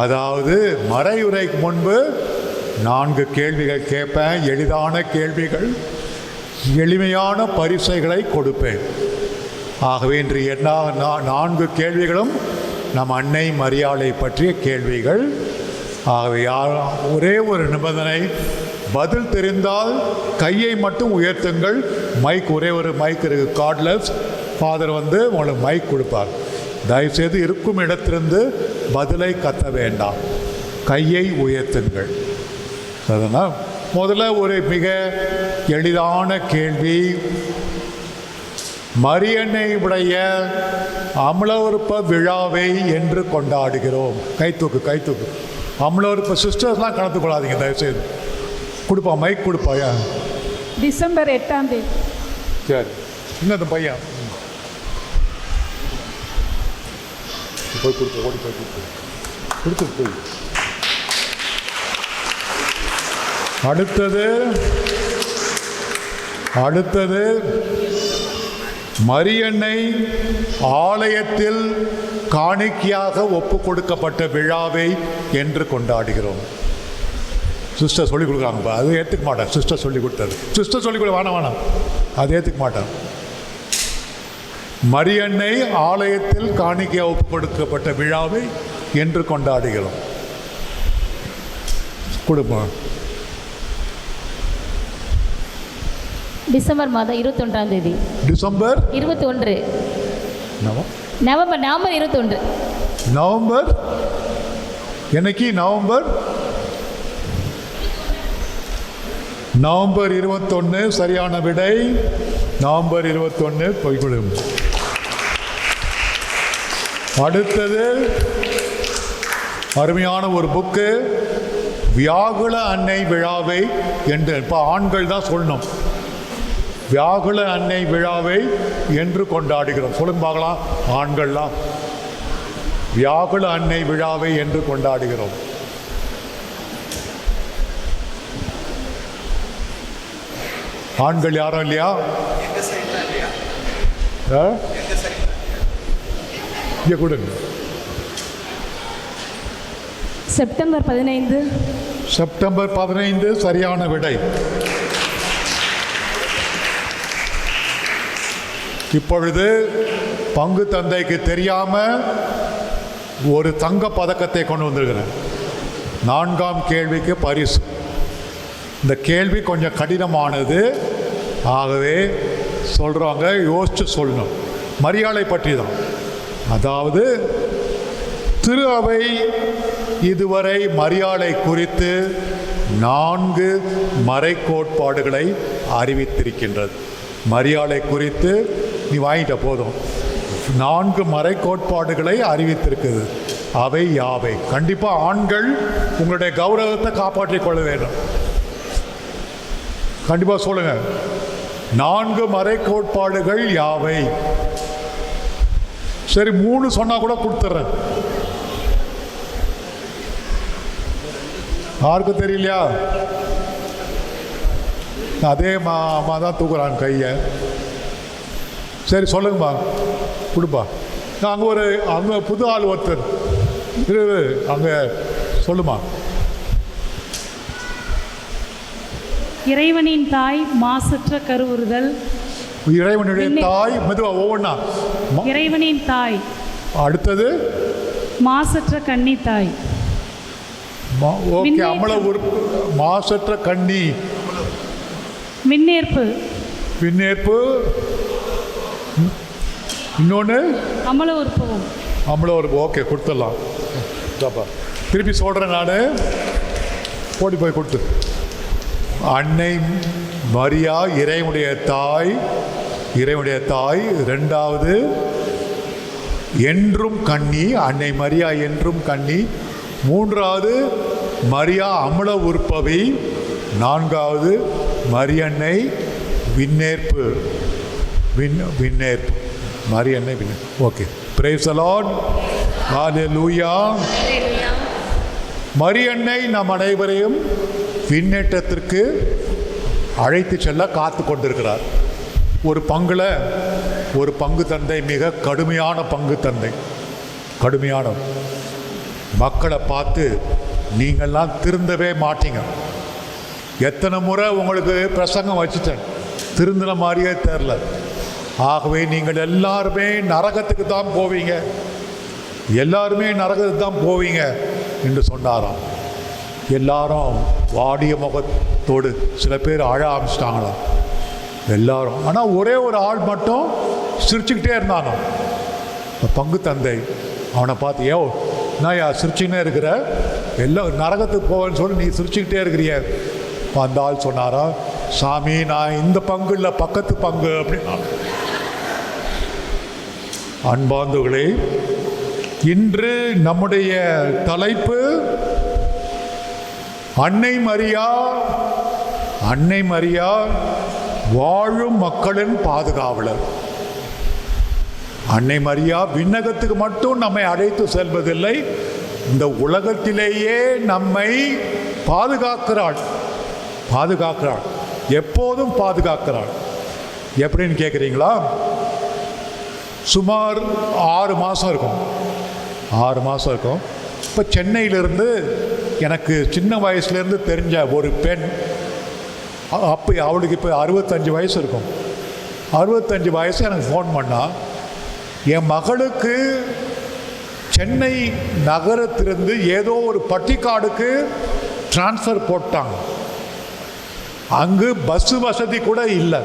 அதாவது மறையுரைக்கு முன்பு 4 கேள்விகள் கேட்பேன். எளிதான கேள்விகள், எளிமையான பரிசைகளை கொடுப்பேன். ஆகவே இன்று என்ன 4 கேள்விகளும் நம் அன்னை மரியாளை பற்றிய கேள்விகள். ஆகவே ஒரே ஒரு நிபந்தனை, பதில் தெரிந்தால் கையை மட்டும் உயர்த்துங்கள். மைக், ஒரே ஒரு மைக் இருக்குது, கார்ட்லெஸ். ஃபாதர் வந்து உங்களுக்கு மைக் கொடுப்பார். தயவுசெய்து இருக்கும் இடத்திலிருந்து பதிலை கத்த வேண்டாம், கையை உயர்த்துங்கள். அதனால் முதல்ல ஒரு மிக எளிதான கேள்வி. மரியன்னை உடைய அமலவருப்ப விழாவை என்று கொண்டாடுகிறோம். கைத்தூக்கு. அமலவருப்ப சிஸ்டர்ஸ்லாம் கலந்து கொள்ளாதீங்க தயவுசெய்து. கொடுப்பா, மைக் கொடுப்பாயா? டிசம்பர் 8ஆம் தேதி. சரி, இன்னது பையன் போய் கொடுத்து ஓடி போய். அடுத்தது மரியன்னை ஆலயத்தில் காணிக்கையாக ஒப்பு கொடுக்கப்பட்ட விழாவை என்று கொண்டாடுகிறோம். சிஸ்டர் சொல்லிக் கொடுக்குறாங்கப்பா, அது ஏற்றுக்க மாட்டேன். சிஸ்டர் சொல்லிக் கொடுத்தாரு. சிஸ்டர் சொல்லிக் கொடு, வேணாம், அது ஏற்றுக்க மாட்டேன். மரியன்னை ஆலயத்தில் காணிக்கையாக ஒப்பு கொடுக்கப்பட்ட விழாவை என்று கொண்டாடுகிறோம். கொடுப்போம். டிசம்பர் மாதம் 21ஆம் தேதி. டிசம்பர் 21. நவம்பர் 21. நவம்பர் என்னைக்கு? நவம்பர் 21 சரியான விடை. நவம்பர் 21 போய்விடும். அடுத்தது அருமையான ஒரு புக்கு, வியாகுல அன்னை விழாவை என்று. இப்போ ஆண்கள் தான் சொல்லணும். வியாகுல அன்னை விழாவை என்று கொண்டாடுகிறோம். சொல்லுங்க பார்க்கலாம், ஆண்கள்லாம். வியாகுல அன்னை விழாவை என்று கொண்டாடுகிறோம். ஆண்கள் யாரும் இல்லையா? இங்க கொடுங்க. செப்டம்பர் 15. செப்டம்பர் 15 சரியான விடை. இப்பொழுது பங்கு தந்தைக்கு தெரியாம ஒரு தங்க பதக்கத்தை கொண்டு வந்திருக்கிறேன். 4ஆம் கேள்விக்கு பரிசு. இந்த கேள்வி கொஞ்சம் கடினமானது, ஆகவே சொல்றாங்க, யோசிச்சு சொல்லணும். மரியாளை பற்றி தான். அதாவது திரு அவை இதுவரை மரியாளை குறித்து 4 மறைக்கோட்பாடுகளை அறிவித்திருக்கின்றது. மரியாளை குறித்து நீ வாங்கிட்ட போதும், 4 மறைக்கோட்பாடுகளை அறிவித்திருக்குது. அவை யாவை? கண்டிப்பாக ஆண்கள் உங்களுடைய கௌரவத்தை காப்பாற்றிக் கொள்ள வேண்டும். கண்டிப்பாக சொல்லுங்க, 4 மறைக்கோட்பாடுகள் யாவை? சரி, 3 சொன்னா கூட கொடுத்துட்றேன். யாருக்கும் தெரியலையா? அதே அம்மா தான் தூக்குறான் கையை. சரி சொல்லுங்கம்மா, கொடுப்பா. அங்கே புது ஆள் ஒருத்தர் அங்கே சொல்லுமா. இறைவனின் தாய் மாசற்ற கருவுறுதல். இறைவனுடைய தாய், மெதுவா ஒவ்வொன்றா. இறைவனின் தாய். அடுத்தது மாசற்ற கன்னி தாய். ஓகே, அமல உறுப்பு. மாசற்ற கன்னி. விண்ணேற்பு. விண்ணேற்பு. இன்னொன்று அமல உறுப்பும். அமல உறுப்பு. ஓகே, கொடுத்துடலாம். திருப்பி சொல்கிறேன் நான், ஓடி போய் கொடுத்து. அன்னை மரியா இறைவனுடைய தாய், இறைவனுடைய தாய். ரெண்டாவது என்றும் கன்னி, அன்னை மரியா என்றும் கன்னி. மூன்றாவது மரியா அமல உறுப்பவை. நான்காவது மரியன்னை விண்ணேற்பு. விண்ணேற்பு மரியன்னை விண்ணேற்பு. Okay, praise the Lord. Hallelujah. மரியன்னை நம் அனைவரையும் விண்ணேற்றத்திற்கு அழைத்து செல்ல காத்து கொண்டிருக்கிறார். ஒரு பங்கு தந்தை, மிக கடுமையான பங்கு தந்தை, கடுமையான மக்களை பார்த்து நீங்கள்லாம் திருந்தவே மாட்டீங்க. எத்தனை முறை உங்களுக்கு பிரசங்கம் வச்சுட்டேன், திருந்தின மாதிரியே தெரில. ஆகவே நீங்கள் எல்லாருமே நரகத்துக்கு தான் போவீங்க, எல்லாருமே நரகத்துக்கு தான் போவீங்க என்று சொன்னாராம். எல்லாரும் வாடிய முகத்தோடு, சில பேர் அழ ஆரம்பிச்சிட்டாங்களாம் எல்லாரும். ஆனால் ஒரே ஒரு ஆள் மட்டும் சிரிச்சுக்கிட்டே இருந்தானோ. பங்கு தந்தை அவனை பார்த்து, நான் சிரிச்சுக்கிட்டே இருக்கிற, எல்லாம் நரகத்துக்கு போவேன்னு சொல்லி நீ சிரிச்சுக்கிட்டே இருக்கிறிய. அந்த ஆள் சொன்னாரா, சாமி நான் இந்த பங்கு இல்லை, பக்கத்து பங்கு அப்படின்னா. அன்பார்ந்தவர்களே, இன்று நம்முடைய தலைப்பு அன்னை மரியா. அன்னை மரியா வாழும் மக்களின் பாதுகாவலர். அன்னை மரியா விண்ணகத்துக்கு மட்டும் நம்மை அழைத்து செல்வதில்லை, இந்த உலகத்திலேயே நம்மை பாதுகாக்கிறாள். எப்போதும் பாதுகாக்கிறாள். எப்படின்னு கேட்குறீங்களா? சுமார் 6 மாதம் இருக்கும். 6 மாதம் இருக்கும். இப்போ சென்னையிலிருந்து எனக்கு சின்ன வயசுலேருந்து தெரிஞ்ச ஒரு பெண், அப்போ அவளுக்கு இப்போ 65 வயசு இருக்கும். 65 வயசு எனக்கு ஃபோன் பண்ணால், என் மகளுக்கு சென்னை நகரத்திலிருந்து ஏதோ ஒரு பட்டிக்காடுக்கு டிரான்ஸ்ஃபர் போட்டாங்க. அங்கு பஸ்ஸு வசதி கூட இல்லை.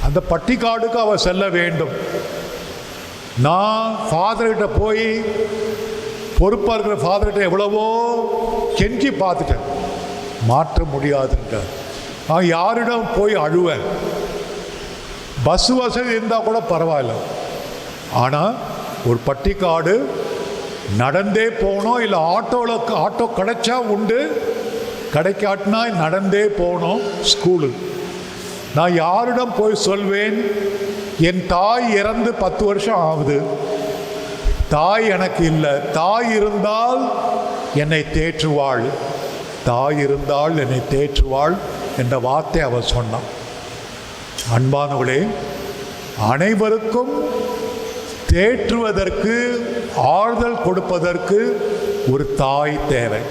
அந்த பட்டிக்காடுக்கு அவள் செல்ல வேண்டும். நான் ஃபாதர்கிட்ட போய், பொறுப்பாக இருக்கிற ஃபாதர்கிட்ட எவ்வளவோ கெஞ்சி பார்த்துட்டேன், மாற்ற முடியாதுன்ற. நான் யாரிடம் போய் அழுவேன். பஸ் வசதி இருந்தால் கூட பரவாயில்ல, ஆனால் ஒரு பட்டிக்காடு நடந்தே போகணும், இல்லை ஆட்டோ கிடைச்சா உண்டு, கிடைக்காட்டினா நடந்தே போகணும் ஸ்கூலு. நான் யாரிடம் போய் சொல்வேன்? என் தாய் இறந்து 10 வருஷம் ஆகுது, தாய் எனக்கு இல்லை. தாய் இருந்தால் என்னை தேற்றுவாள், தாய் இருந்தால் என்னை தேற்றுவாள் என்ற வார்த்தை அவர் சொன்னான். அன்பானவர்களே, அனைவருக்கும் தேற்றுவதற்கு, ஆறுதல் கொடுப்பதற்கு ஒரு தாய் தேவை.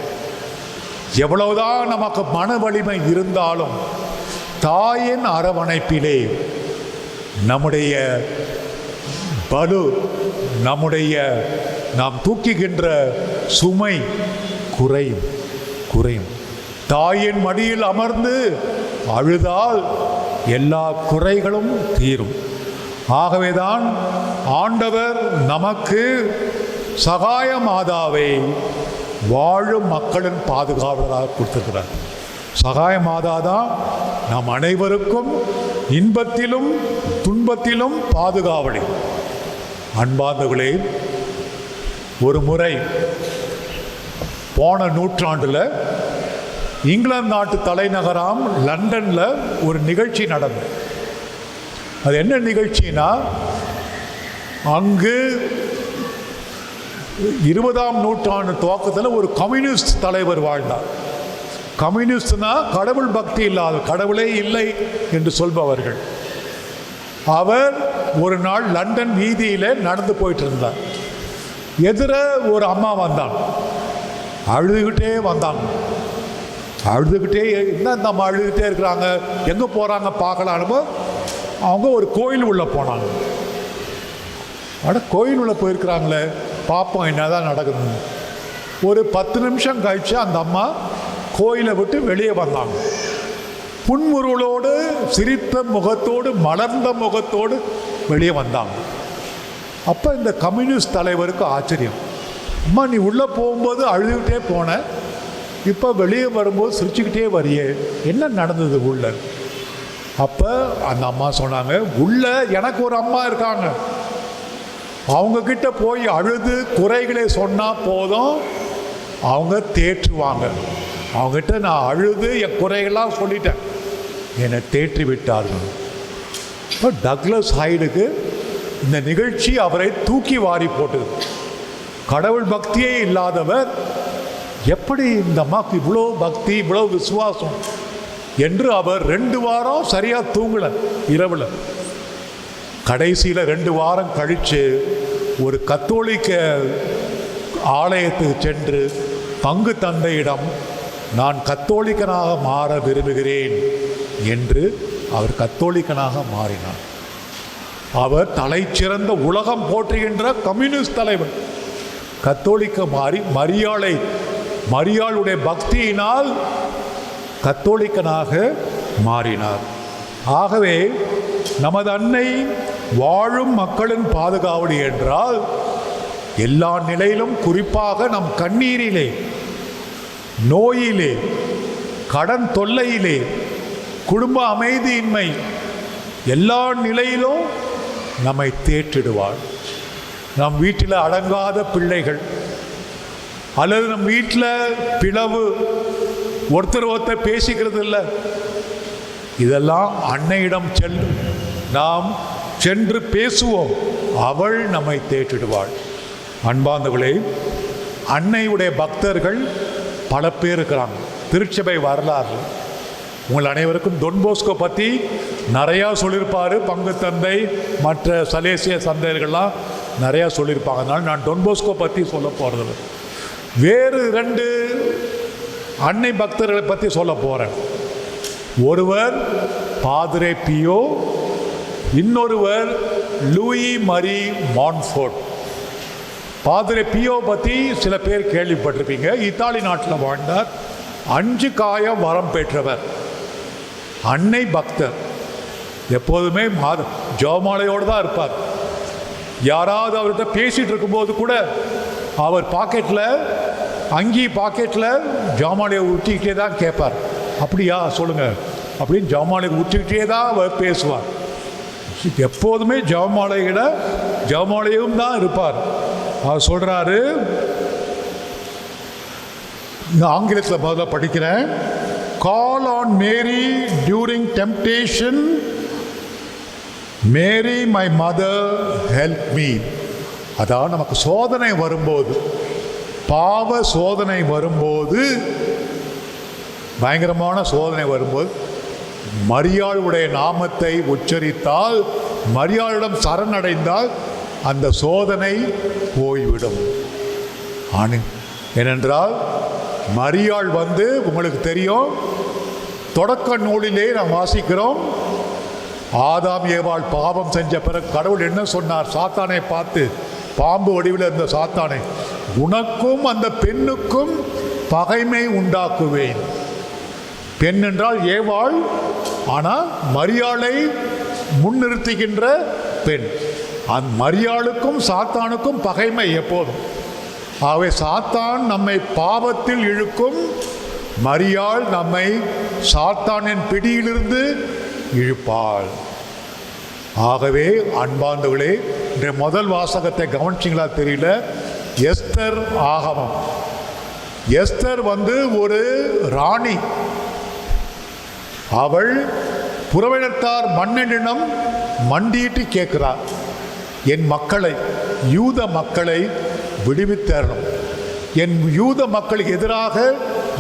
எவ்வளவுதான் நமக்கு மன வலிமை இருந்தாலும் தாயின் அரவணைப்பிலே நம்முடைய பலு, நாம் தூக்குகின்ற சுமை குறையும். தாயின் மடியில் அமர்ந்து அழுதால் எல்லா குறைகளும் தீரும். ஆகவேதான் ஆண்டவர் நமக்கு சகாய மாதாவை வாழும் மக்களின் பாதுகாவலராக கொடுத்திருக்கிறார். சகாய மாதா தான் நாம் அனைவருக்கும் இன்பத்திலும் துன்பத்திலும் பாதுகாவலி. அன்பார்ந்தவர்களே, ஒரு முறை போன நூற்றாண்டில் இங்கிலாந்து நாட்டு தலைநகராம் லண்டனில் ஒரு நிகழ்ச்சி நடந்தது. அது என்ன நிகழ்ச்சினா, அங்கு 20ஆம் நூற்றாண்டு துவக்கத்தில் ஒரு கம்யூனிஸ்ட் தலைவர் வாழ்ந்தார். கம்யூனிஸ்ட்னா கடவுள் பக்தி இல்லாத, கடவுளே இல்லை என்று சொல்பவர்கள். அவர் ஒரு நாள் லண்டன் வீதியில் நடந்து போயிட்டு இருந்தார். எதிர ஒரு அம்மா வந்தாங்க, அழுதுகிட்டே வந்தாங்க. அழுதுகிட்டே, என்ன இந்த அம்மா அழுதுகிட்டே இருக்கிறாங்க, எங்கே போகிறாங்க பார்க்கலான்னு அவங்க ஒரு கோயில் உள்ளே போனாங்க. கோயில் உள்ளே போயிருக்கிறாங்களே, பார்ப்போம் என்னதான் நடக்குதுன்னு. ஒரு 10 நிமிஷம் கழித்து அந்த அம்மா கோயிலை விட்டு வெளியே வந்தாங்க. புன்முறுவலோடு, சிரித்த முகத்தோடு, மலர்ந்த முகத்தோடு வெளியே வந்தாங்க. அப்போ இந்த கம்யூனிஸ்ட் தலைவருக்கு ஆச்சரியம். அம்மா, நீ உள்ளே போகும்போது அழுதுகிட்டே போன, இப்போ வெளியே வரும்போது சிரிச்சுக்கிட்டே வரியே, என்ன நடந்தது உள்ள? அப்போ அந்த அம்மா சொன்னாங்க, உள்ள எனக்கு ஒரு அம்மா இருக்காங்க, அவங்கக்கிட்ட போய் அழுது குறைகளை சொன்னால் போதும், அவங்க தேற்றுவாங்க. அவங்ககிட்ட நான் அழுது என் குறைகளாக சொல்லிட்டேன், என்னை தேற்றி விட்டார்கள். இப்போ டக்ளஸ் ஹைடுக்கு இந்த நிகழ்ச்சி அவரை தூக்கி வாரி போட்டது. கடவுள் பக்தியே இல்லாதவர் எப்படி இந்த அம்மாவுக்கு இவ்வளோ பக்தி, இவ்வளோ விசுவாசம் என்று அவர் 2 வாரம் சரியாக தூங்கலை இரவில். கடைசியில் 2 வாரம் கழித்து ஒரு கத்தோலிக்க ஆலயத்துக்கு சென்று பங்கு தந்தையிடம் நான் கத்தோலிக்கனாக மாற விரும்புகிறேன் என்று அவர் கத்தோலிக்கனாக மாறினார். அவர் தலை சிறந்த உலகம் போற்றுகின்ற கம்யூனிஸ்ட் தலைவர் கத்தோலிக்க மாறி மரியாளுடைய பக்தியினால் கத்தோலிக்கனாக மாறினார். ஆகவே நமது அன்னை வாழும் மக்களின் பாதுகாவலி என்றால் எல்லா நிலையிலும், குறிப்பாக நம் கண்ணீரிலே, நோயிலே, கடன் தொல்லையிலே, குடும்ப அமைதியின்மை, எல்லா நிலையிலும் நம்மை தேற்றிடுவாள். நம் வீட்டில் அடங்காத பிள்ளைகள், அல்லது நம் வீட்டில் பிளவு, ஒருத்தர் பேசிக்கிறது இல்லை, இதெல்லாம் அன்னையிடம் நாம் சென்று பேசுவோம், அவள் நம்மை தேற்றிடுவாள். அன்பார்ந்தவர்களே, அன்னையுடைய பக்தர்கள் பல பேர் இருக்கிறாங்க. திருச்சபை வரலாறு உங்கள் அனைவருக்கும் டொன்போஸ்கோ பற்றி நிறையா சொல்லியிருப்பார். பங்கு தந்தை, மற்ற சலேசிய சந்தையர்கள்லாம் நிறையா சொல்லியிருப்பாங்க. அதனால் நான் டொன்போஸ்கோ பற்றி சொல்ல போகிறதில்ல. வேறு 2 அன்னை பக்தர்களை பற்றி சொல்ல போகிறேன். ஒருவர் பாதிரே பியோ, இன்னொருவர் லூயி மரி மான்ஃபோர்ட். பாதிரே பியோ பற்றி சில பேர் கேள்விப்பட்டிருப்பீங்க. இத்தாலி நாட்டில் வாழ்ந்தார். 5 காயம் வரம் பெற்றவர், அன்னை பக்தர். எப்போதுமே ஜெபமாலையோடு தான் இருப்பார். யாராவது அவர்கிட்ட பேசிகிட்டு இருக்கும்போது கூட அவர் பாக்கெட்டில், அங்கி பாக்கெட்டில் ஜெபமாலையை ஊற்றிக்கிட்டே தான் கேட்பார். அப்படியா, சொல்லுங்கள் அப்படின்னு ஜெபமாலையை ஊற்றிக்கிட்டே தான் அவர் பேசுவார். எப்போதுமே ஜெபமாலையும் தான் இருப்பார். அவர் சொல்கிறாரு, ஆங்கிலத்தில் முதல்ல படிக்கிறேன். Call on Mary during temptation. Mary, my mother, help me. அதாவது நமக்கு சோதனை வரும்போது, பாவ சோதனை வரும்போது, பயங்கரமான சோதனை வரும்போது மரியாளுடைய நாமத்தை உச்சரித்தால், மரியாளிடம் சரணடைந்தால் அந்த சோதனை போய்விடும். ஏனென்றால் மரியாள் உங்களுக்கு தெரியும், தொடக்க நூலிலே நாம் வாசிக்கிறோம், ஆதாம் ஏவாள் பாவம் செஞ்ச பிறகு கடவுள் என்ன சொன்னார்? சாத்தானை பார்த்து, பாம்பு வடிவில் இருந்த சாத்தானை, உனக்கும் அந்த பெண்ணுக்கும் பகைமை உண்டாக்குவேன். பெண் என்றால் ஏவாள், ஆனால் மரியாளை முன்னிறுத்துகின்ற பெண். அந்த மரியாளுக்கும் சாத்தானுக்கும் பகைமை எப்போதும். ஆகவே சாத்தான் நம்மை பாவத்தில் இழுக்கும், மரியாள் நம்மை சாத்தானின் பிடியிலிருந்து இழுப்பாள். ஆகவே அன்பார்ந்தவர்களே, இன்றைய முதல் வாசகத்தை கவனிச்சிங்களா தெரியல. எஸ்தர் ஆகமம். எஸ்தர் ஒரு ராணி. அவள் புறவினத்தார் மன்னனிடம் மண்டியிட்டு கேட்கிறார், என் மக்களை, யூத மக்களை விடுவித்தரணும். என் யூத மக்களுக்கு எதிராக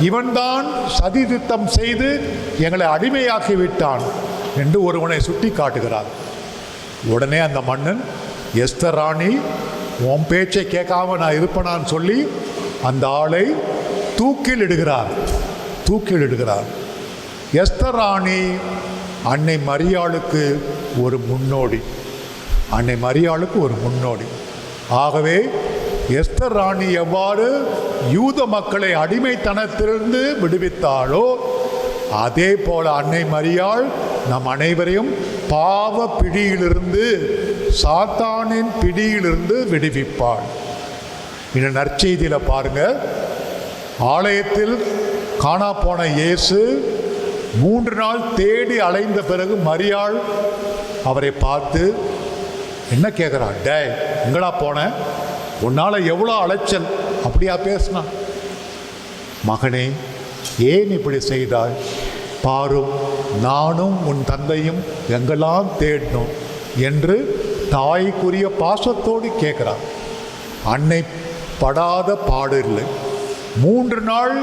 இவன்தான் சதிதிட்டம் செய்து எங்களை அடிமையாக்கி விட்டான் என்று ஒருவனை சுட்டி காட்டுகிறார். உடனே அந்த மன்னன், எஸ்தர் ராணி உன் பேச்சை கேட்காம நான் இருப்பேனான்னு சொல்லி அந்த ஆளை தூக்கில் இடுகிறார். எஸ்தர் ராணி அன்னை மரியாளுக்கு ஒரு முன்னோடி. ஆகவே எஸ்தர் ராணி எவ்வாறு யூத மக்களை அடிமைத்தனத்திலிருந்து விடுவித்தாளோ அதே போல அன்னை மரியாள் நம் அனைவரையும் பாவ பிடியிலிருந்து, சாத்தானின் பிடியிலிருந்து விடுவிப்பாள். இந்த நற்செய்தியில் பாருங்க, ஆலயத்தில் காணா போன இயேசு 3 நாள் தேடி அலைந்த பிறகு மரியாள் அவரை பார்த்து என்ன கேட்குறான், டே எங்கடா போன, உன்னால் எவ்வளோ அலைச்சல், அப்படியா பேசினான். மகனே ஏன் இப்படி செய்தாய், பாரும் நானும் உன் தந்தையும் எங்கெல்லாம் தேடினோம் என்று தாய்க்குரிய பாசத்தோடு கேட்குறான். அன்னை படாத பாடு இல்லை. 3 நாள்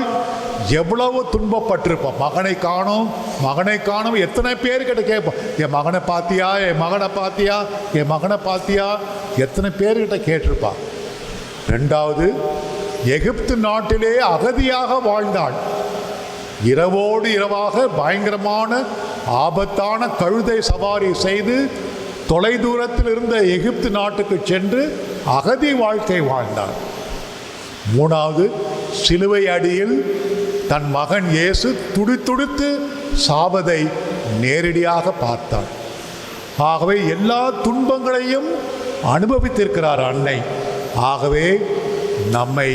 எவ்வளவு துன்பப்பட்டிருப்போம். மகனை காணோம் எத்தனை பேர்கிட்ட கேட்போம், என் மகனை பார்த்தியா எத்தனை பேர்கிட்ட கேட்டிருப்பான். 2வது, எகிப்து நாட்டிலே அகதியாக வாழ்ந்தாள். இரவோடு இரவாக பயங்கரமான ஆபத்தான கழுதை சவாரி செய்து தொலைதூரத்தில் இருந்த எகிப்து நாட்டுக்கு சென்று அகதி வாழ்க்கை வாழ்ந்தாள். 3வது, சிலுவை அடியில் தன் மகன் இயேசு துடித்து சாவதை நேரடியாக பார்த்தாள். ஆகவே எல்லா துன்பங்களையும் அனுபவித்திருக்கிறார் அன்னை. ஆகவே நம்மை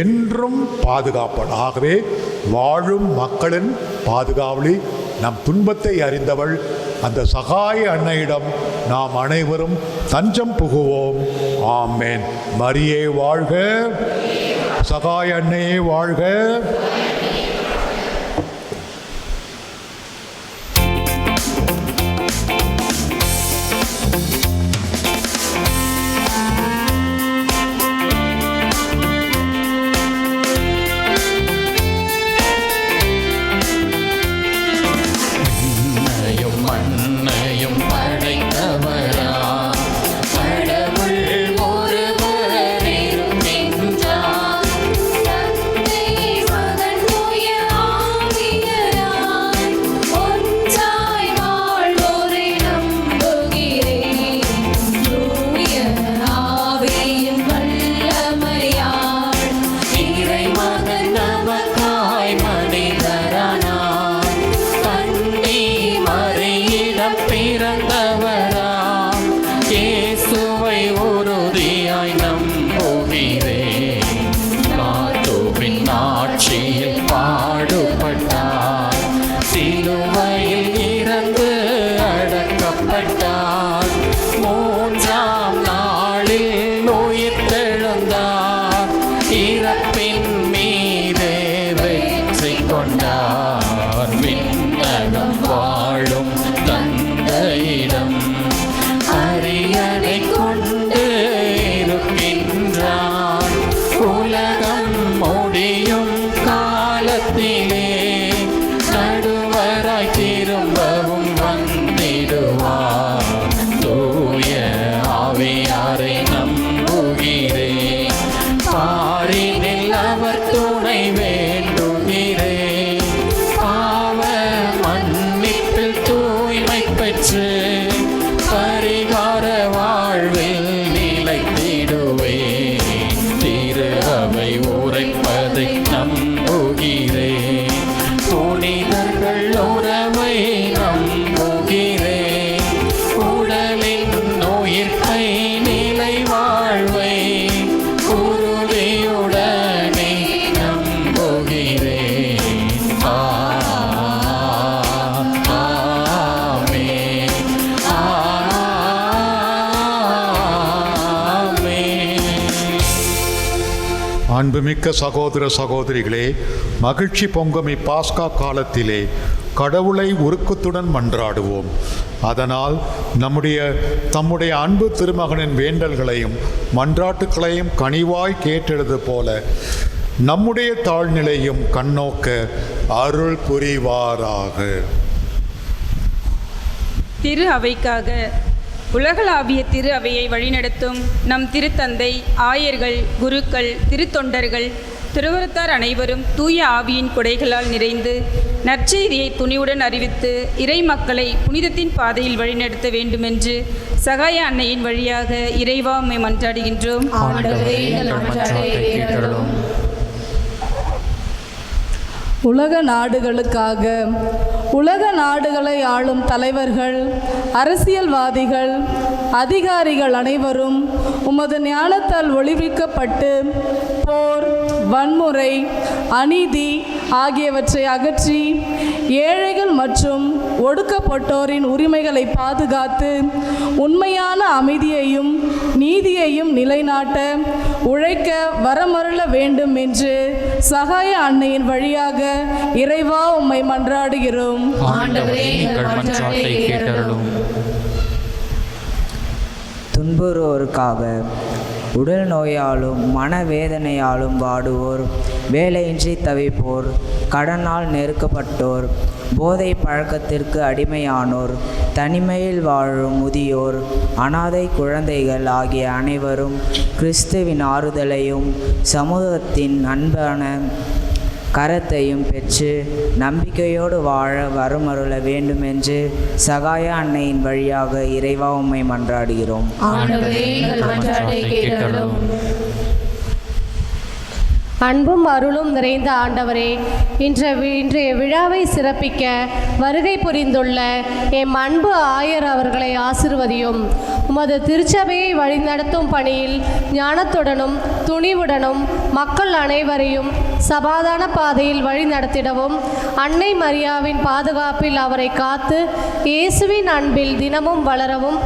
என்றும் பாதுகாப்பாள். ஆகவே வாழும் மக்களின் பாதுகாவலி, நம் துன்பத்தை அறிந்தவள் அந்த சகாய அன்னையிடம் நாம் அனைவரும் தஞ்சம் புகுவோம். ஆமென். மரியே வாழ்க, சகாய அன்னையே வாழ்க. அன்புமிக்க சகோதர சகோதரிகளே, மகிழ்ச்சி பொங்கும் இப்பாஸ்கா காலத்திலே கடவுளை உருக்கத்துடன் மன்றாடுவோம். அதனால் தம்முடைய அன்பு திருமகனின் வேண்டல்களையும் மன்றாட்டுக்களையும் கனிவாய் கேட்டெழுது போல நம்முடைய தாழ்நிலையும் கண்ணோக்க அருள் புரிவாராக. திரு அவைக்காக உலகளாவிய திரு அவையை வழிநடத்தும் நம் திருத்தந்தை, ஆயர்கள், குருக்கள், திருத்தொண்டர்கள், திருவருத்தார் அனைவரும் தூய ஆவியின் கொடைகளால் நிறைந்து நற்செய்தியை துணிவுடன் அறிவித்து இறை மக்களை புனிதத்தின் பாதையில் வழிநடத்த வேண்டுமென்று சகாய அன்னையின் வழியாக இறைவா உம்மை மன்றாடுகின்றோம். உலக நாடுகளுக்காக உலக நாடுகளை ஆளும் தலைவர்கள், அரசியல்வாதிகள், அதிகாரிகள் அனைவரும் உமது ஞானத்தால் ஒளிவிக்கப்பட்டு போர், வன்முறை, அநீதி ஆகியவற்றை அகற்றி ஏழைகள் மற்றும் ஒடுக்கப்பட்டோரின் உரிமைகளை பாதுகாத்து உண்மையான அமைதியையும் நீதியையும் நிலைநாட்ட உழைக்க வரமருள வேண்டும் என்று சகாய அன்னையின் வழியாக இறைவா உம்மை மன்றாடுகிறோம். துன்புறுவோருக்காக, உடல் நோயாலும் மனவேதனையாலும் வாடுவோர், வேலையின்றி தவிப்போர், கடனால் நெருக்கப்பட்டோர், போதை பழக்கத்திற்கு அடிமையானோர், தனிமையில் வாழும் முதியோர், அனாதை குழந்தைகள் ஆகிய அனைவரும் கிறிஸ்துவின் ஆறுதலையும் சமூகத்தின் அன்பான கரத்தையும் பெற்று நம்பிக்கையோடு வாழ வரமருள வேண்டும் என்று சகாய அன்னையின் வழியாக இறைவா உம்மை மன்றாடுகிறோம். அன்பும் அருளும் நிறைந்த ஆண்டவரே, இன்றைய விழாவை சிறப்பிக்க வருகை புரிந்துள்ள எம் அன்பு ஆயர் அவர்களை ஆசிர்வதியும். உமது திருச்சபையை வழிநடத்தும் பணியில் ஞானத்துடனும் துணிவுடனும் மக்கள் அனைவரையும் சமாதான பாதையில் வழி நடத்திடவும், அன்னை மரியாவின் பாதுகாப்பில் அவரை காத்து இயேசுவின் அன்பில் தினமும் வளரவும்,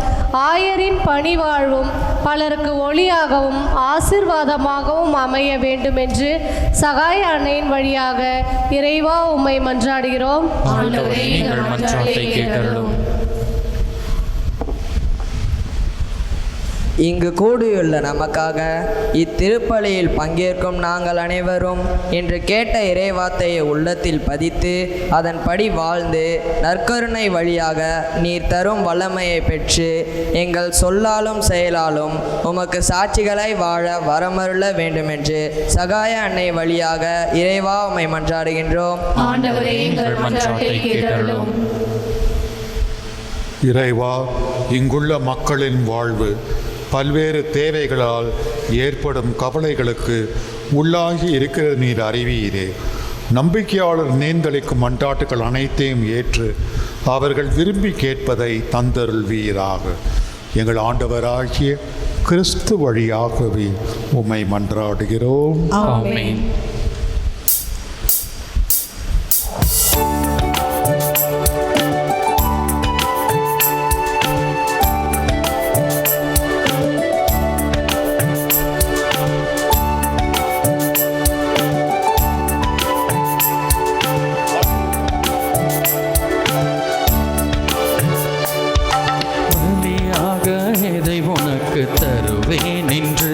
ஆயரின் பணி வாழ்வும் பலருக்கு ஒளியாகவும் ஆசிர்வாதமாகவும் அமைய வேண்டும் என்று சகாய அன்னையின் வழியாக இறைவா உம்மை மன்றாடுகிறோம். இங்கு கூடியுள்ள நமக்காக இத்திருப்பலியில் பங்கேற்கும் நாங்கள் அனைவரும் இன்று கேட்ட இறைவார்த்தையை உள்ளத்தில் பதித்து அதன்படி வாழ்ந்து நற்கருணை வழியாக நீர் தரும் வல்லமையை பெற்று எங்கள் சொல்லாலும் செயலாலும் உமக்கு சாட்சிகளாய் வாழ வரமருள வேண்டுமென்று சகாய அன்னை வழியாக இறைவா உம்மை மன்றாடுகின்றோம். இறைவா, இங்குள்ள மக்களின் வாழ்வு பல்வேறு தேவைகளால் ஏற்படும் கவலைகளுக்கு உள்ளாகி இருக்கிறது நீர் அறிவீரே. நம்பிக்கையாளர் நேர்ந்தளிக்கும் மன்றாட்டுகள் அனைத்தையும் ஏற்று அவர்கள் விரும்பி கேட்பதை தந்தருள்வீராக. எங்கள் ஆண்டவராகிய கிறிஸ்து வழியாகவே உம்மை மன்றாடுகிறோம். ஆமென். தருவேன் என்று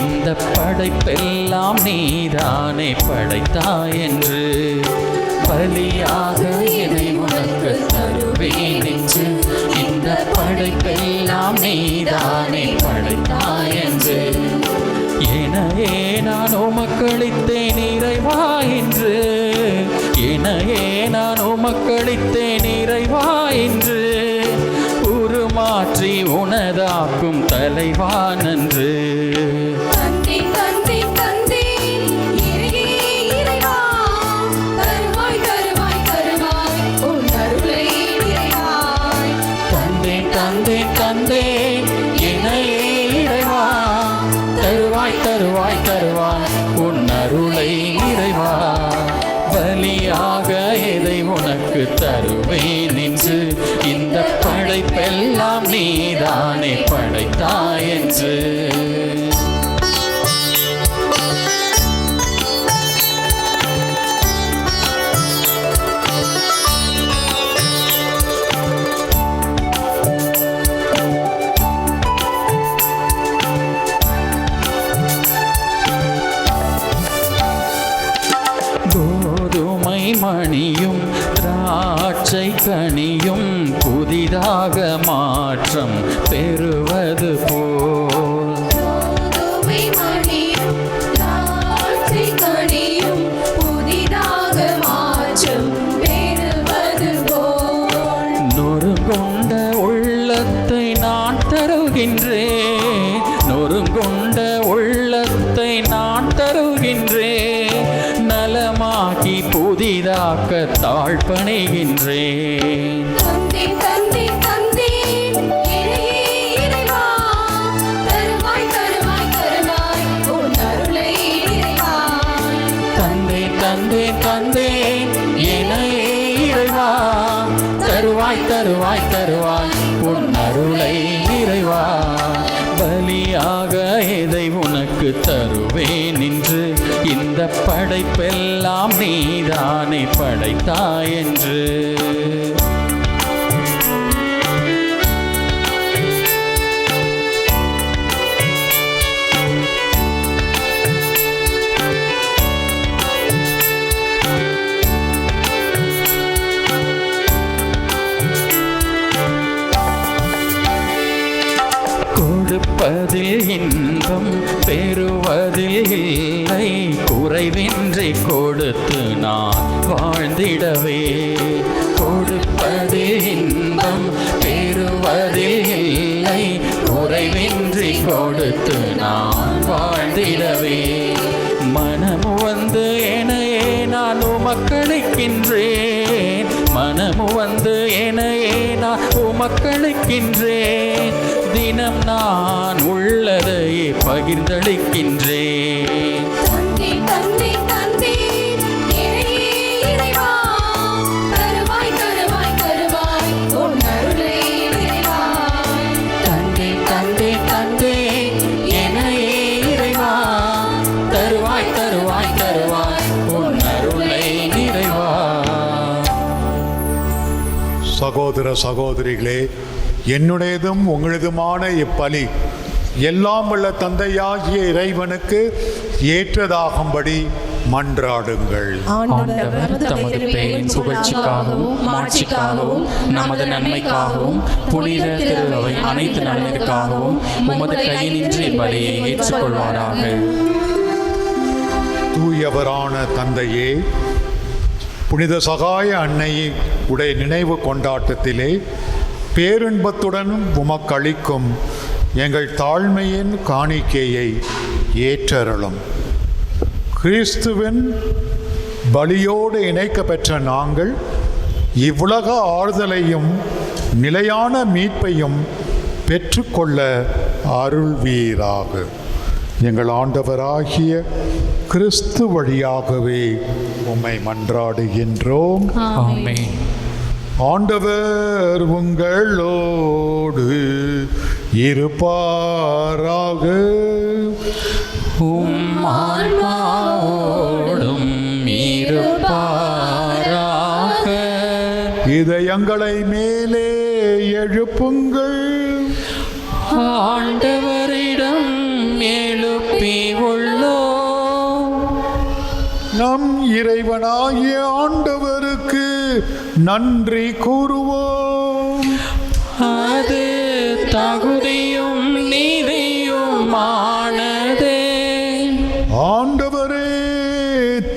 இந்த படைப்பெல்லாம் நீதானே படைத்தாய் என்று, பலியாக இதை உனக்கு தருவேன் என்று இந்த படைப்பெல்லாம் நீதானே படைத்தாய் என்று, எனையே நான் உமக்களித்தேன் இறைவா என்று, எனையே நான் உமக்களித்தேன் இறைவா என்று, உருமாற்றி உனதாக்கும் தலைவா நன்று. தந்தே எனையே இறைவா, தருவாய் தருவாய் தருவாய் உன் அருளை இறைவா, பலியாக எதை உனக்கு தருவேன் என்று இந்த படைப்பெல்லாம் நீதானே படைத்தாய் என்று. வழியாக மாற்றம் பெறுவது போல் கோதுமை மணியும் திராட்சை கனியும் புதிதாக மாற்றம் பெறுவது போல் நொறுங்கொண்ட உள்ளத்தை நான் தருகின்றேன், நொறுங்கொண்ட உள்ளத்தை நான் தருகின்றேன், நலமாக்கி புதிதாக்க தாழ்பணிகின்றேன். தந்தை தந்தை தந்தை இறைவா தருவாய் தருவாய் தருவாய் உன் அருளை நிறைவாய். தந்தை தந்தை தந்தை என இறைவா தருவாய் தருவாய் தருவாய் உன் அருளை நிறைவா. பலியாக எதை உனக்கு தருவேன் என்று இந்த படைப்பெல்லாம் நீதானே படைத்தாய் என்று. கொடுப்பதில் இன்பம் பெறுவதில் இல்லை, குறைவின்றி கொடுத்து நான் வாழ்ந்திடவே. கொடுப்பதில் இன்பம் பெறுவதில் இல்லை, குறைவின்றி கொடுத்து நான் வாழ்ந்திடவே. மனமு வந்து எனையே நான் உமக்களிக்கின்றேன், மனமு வந்து எனையே நான் உமக்களிக்கின்றேன், தினம் நான் உள்ளதையே பகிர்ந்தளிக்கின்றேன். தந்தை தந்தை தந்தை இறைவா தருவாய் தருவாய் தருவாய் உன் அருளை நிறைவாய். தந்தை தந்தை தந்தை என இறைவா தருவாய் தருவாய் தருவாய் உன் அருளை நிறைவா. சகோதர சகோதரிகளே, என்னுடையதும் உங்களதுமான இப்பலி எல்லாம் உள்ள தந்தையாகிய இறைவனுக்கு ஏற்றதாகும்படி மன்றாடுங்கள். ஆண்டவர் தமது பெயரின் புகழ்ச்சிக்காகவும் மாட்சிக்காகவும் நமது நன்மைக்காகவும் புனித திருவை அனைத்து நலனுக்காகவும் உமது கையினின்று பலியை ஏற்றுக்கொள்வாராக. தூயவரான தந்தையே, புனித சகாய அன்னையை உடைய நினைவு கொண்டாட்டத்திலே பேரின்பத்துடன் உமக்களிக்கும் எங்கள் தாழ்மையின் காணிக்கையை ஏற்றருளும். கிறிஸ்துவின் பலியோடு இணைக்க பெற்ற நாங்கள் இவ்வுலக ஆறுதலையும் நிலையான மீட்பையும் பெற்றுக்கொள்ள அருள்வீராக. எங்கள் ஆண்டவராகிய கிறிஸ்து வழியாகவே உம்மை மன்றாடுகின்றோம். ஆமென். ஆண்டவர் உங்களோடு இருப்பாராக. உம் ஆன்மாவோடும் இருப்பாராக. இதயங்களை மேலே எழுப்புங்கள். ஆண்டவரிடம் எழுப்பி உள்ளோம். நம் இறைவனாகிய ஆண்டவருக்கு நன்றி கூறுவோம். அது தகுதியும் நீதியுமானதே. ஆண்டவரே,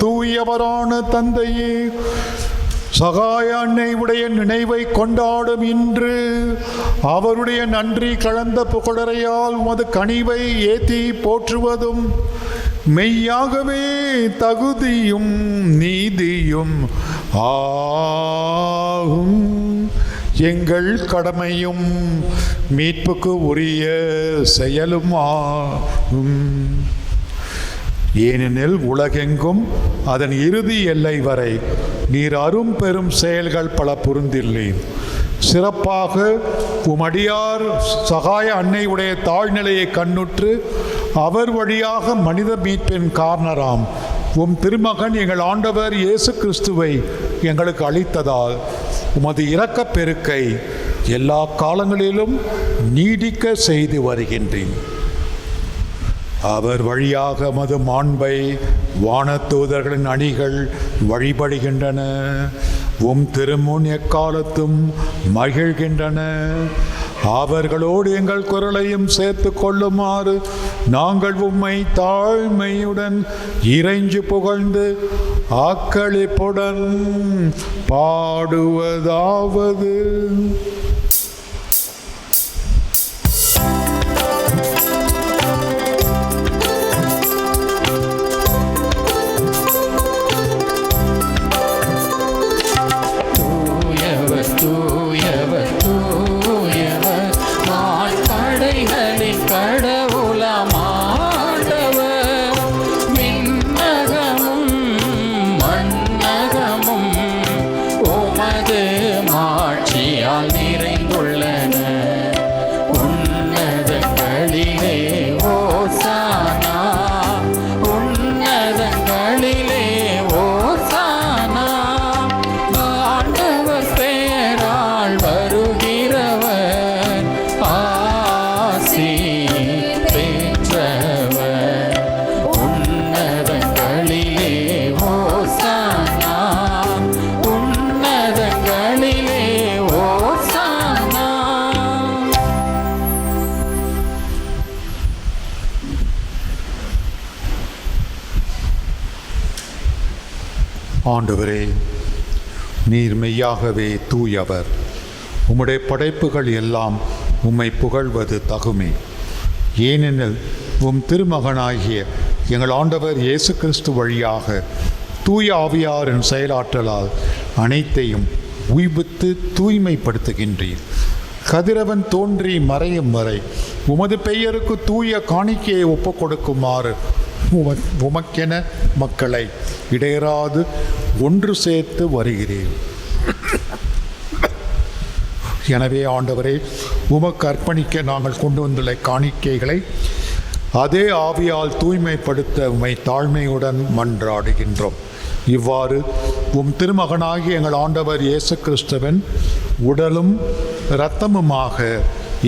தூயவரான தந்தையே, சகாய அன்னை உடைய நினைவை கொண்டாடும் இன்று அவருடைய நன்றி கலந்த புகழறையால் உமது கனிவை ஏத்தி போற்றுவதும் மெய்யாகவே தகுதியும் நீதியும் ஆகும். எங்கள் கடமையும் மீட்புக்கு உரிய செயலும் ஆகும். ஏனெனில் உலகெங்கும் அதன் இறுதி எல்லை வரை நீர் அரும் பெரும் செயல்கள் பல புரிந்துள்ளீர். சிறப்பாக உமடியார் சகாய அன்னையுடைய தாழ்நிலையை கண்ணுற்று அவர் வழியாக மனித மீட்பின் காரணராம் உம் திருமகன் எங்கள் ஆண்டவர் இயேசு கிறிஸ்துவை எங்களுக்கு அளித்ததால் உமது இரக்கப் பெருக்கை எல்லா காலங்களிலும் நீடிக்க செய்து வருகின்றேன். அவர் வழியாக மது மாண்பை வானதூதர்களின் அணிகள் வழிபடுகின்றன. உம் திருமுன் எக்காலத்தும் மகிழ்கின்றன. அவர்களோடு எங்கள் குரலையும் சேர்த்து கொள்ளுமாறு நாங்கள் உம்மை தாழ்மையுடன் இறைஞ்சு புகழ்ந்து அக்களிப்புடன் பாடுவதாவது. ஆண்டவரே, நீர் மெய்யாகவே தூயவர். உம்முடைய படைப்புகள் எல்லாம் உம்மை புகழ்வது தகுமே. ஏனெனில் உம் திருமகனாகிய எங்கள் ஆண்டவர் இயேசு கிறிஸ்து வழியாக தூய ஆவியாரின் செயலாற்றலால் அனைத்தையும் உய்வித்து தூய்மைப்படுத்துகின்றீர். கதிரவன் தோன்றி மறையும் வரை உமது பெயருக்கு தூய காணிக்கையை ஒப்புக் கொடுக்குமாறு உமக்கென மக்களை இடையராது ஒன்று சேர்த்து வருகிறேன். எனவே ஆண்டவரே, உமக்கு அர்ப்பணிக்க நாங்கள் கொண்டு வந்துள்ள காணிக்கைகளை அதே ஆவியால் தூய்மைப்படுத்த உம்மை தாழ்மையுடன் மன்றாடுகின்றோம். இவ்வாறு உம் திருமகனாகிய எங்கள் ஆண்டவர் இயேசு கிறிஸ்துவின் உடலும் இரத்தமுமாக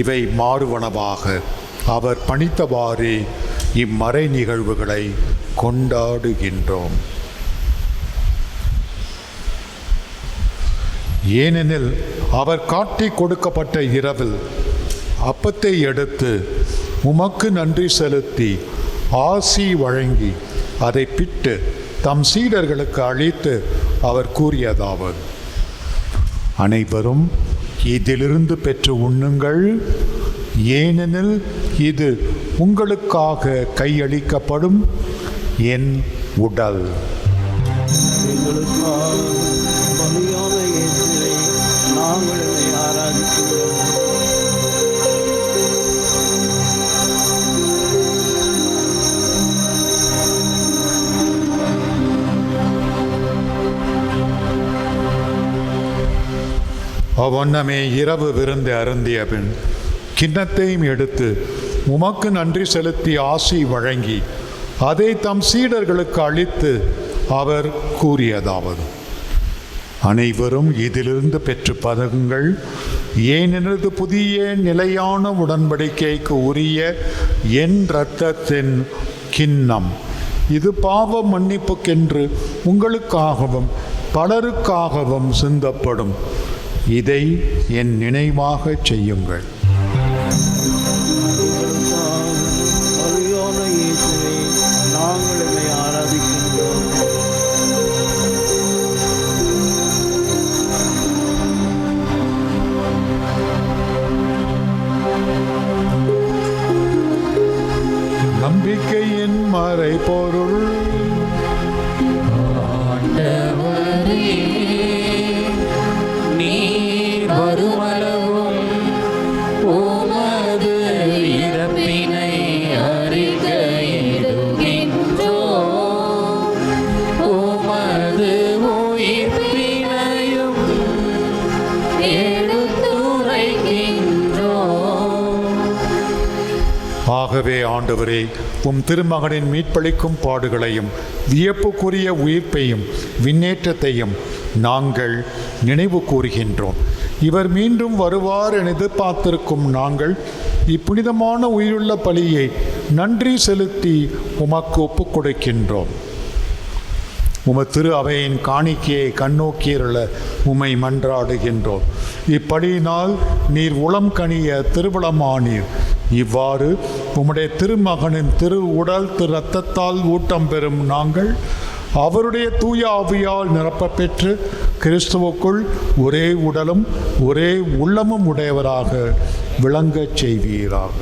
இவை மாறுவனவாக அவர் பணித்தவாறே இம்மறை நிகழ்வுகளை கொண்டாடுகின்றோம். ஏனெனில் அவர் காட்டி கொடுக்கப்பட்ட இரவில் அப்பத்தை எடுத்து உமக்கு நன்றி செலுத்தி ஆசி வழங்கி அதை பிட்டு தம் சீடர்களுக்கு அளித்து அவர் கூறியதாவது: அனைவரும் இதிலிருந்து பெற்று உண்ணுங்கள், ஏனெனில் இது உங்களுக்காக கையளிக்கப்படும் என் உடல். அவ்வண்ணமே இரவு விருந்து அருந்திய பின் கிண்ணத்தையும் எடுத்து உமக்கு நன்றி செலுத்தி ஆசி வழங்கி அதை தம் சீடர்களுக்கு அளித்து அவர் கூறியதாவது: அனைவரும் இதிலிருந்து பெற்று பருகுங்கள், ஏனெனது புதிய நிலையான உடன்படிக்கைக்கு உரிய என் இரத்தத்தின் கிண்ணம். இது பாவ மன்னிப்புக்கென்று உங்களுக்காகவும் பலருக்காகவும் சிந்தப்படும். இதை என் நினைவாக செய்யுங்கள். நம்பிக்கையின் மறைபொருள். நீர் வருமளவும் உமது இறப்பினை அறிக்கையிடுகின்றோம், உமது உயிர்ப்பினையும் எடுத்துரைக்கின்றோம். ஆகவே ஆண்டவரே, உம் திருமகனின் மீட்பளிக்கும் பாடுகளையும் வியப்புக்குரிய உயிர்ப்பையும் விண்ணேற்றத்தையும் நாங்கள் நினைவு கூறுகின்றோம். இவர் மீண்டும் வருவார் என எதிர்பார்த்திருக்கும் நாங்கள் இப்புனிதமான உயிருள்ள பலியை நன்றி செலுத்தி உமக்கு ஒப்புக் கொடுக்கின்றோம். உமது திரு அவையின் காணிக்கையை கண்ணோக்கியருள உம்மை மன்றாடுகின்றோம். இப்படியினால் நீர் உளம் கனிய திருவிழமானீர். இவ்வாறு உம்முடைய திருமகனின் திரு உடல் திரு இரத்தத்தால் ஊட்டம் பெறும் நாங்கள் அவருடைய தூய ஆவியால் நிரப்ப பெற்று கிறிஸ்துவுக்குள் ஒரே உடலும் ஒரே உள்ளமும் உடையவராக விளங்கச் செய்வீராக.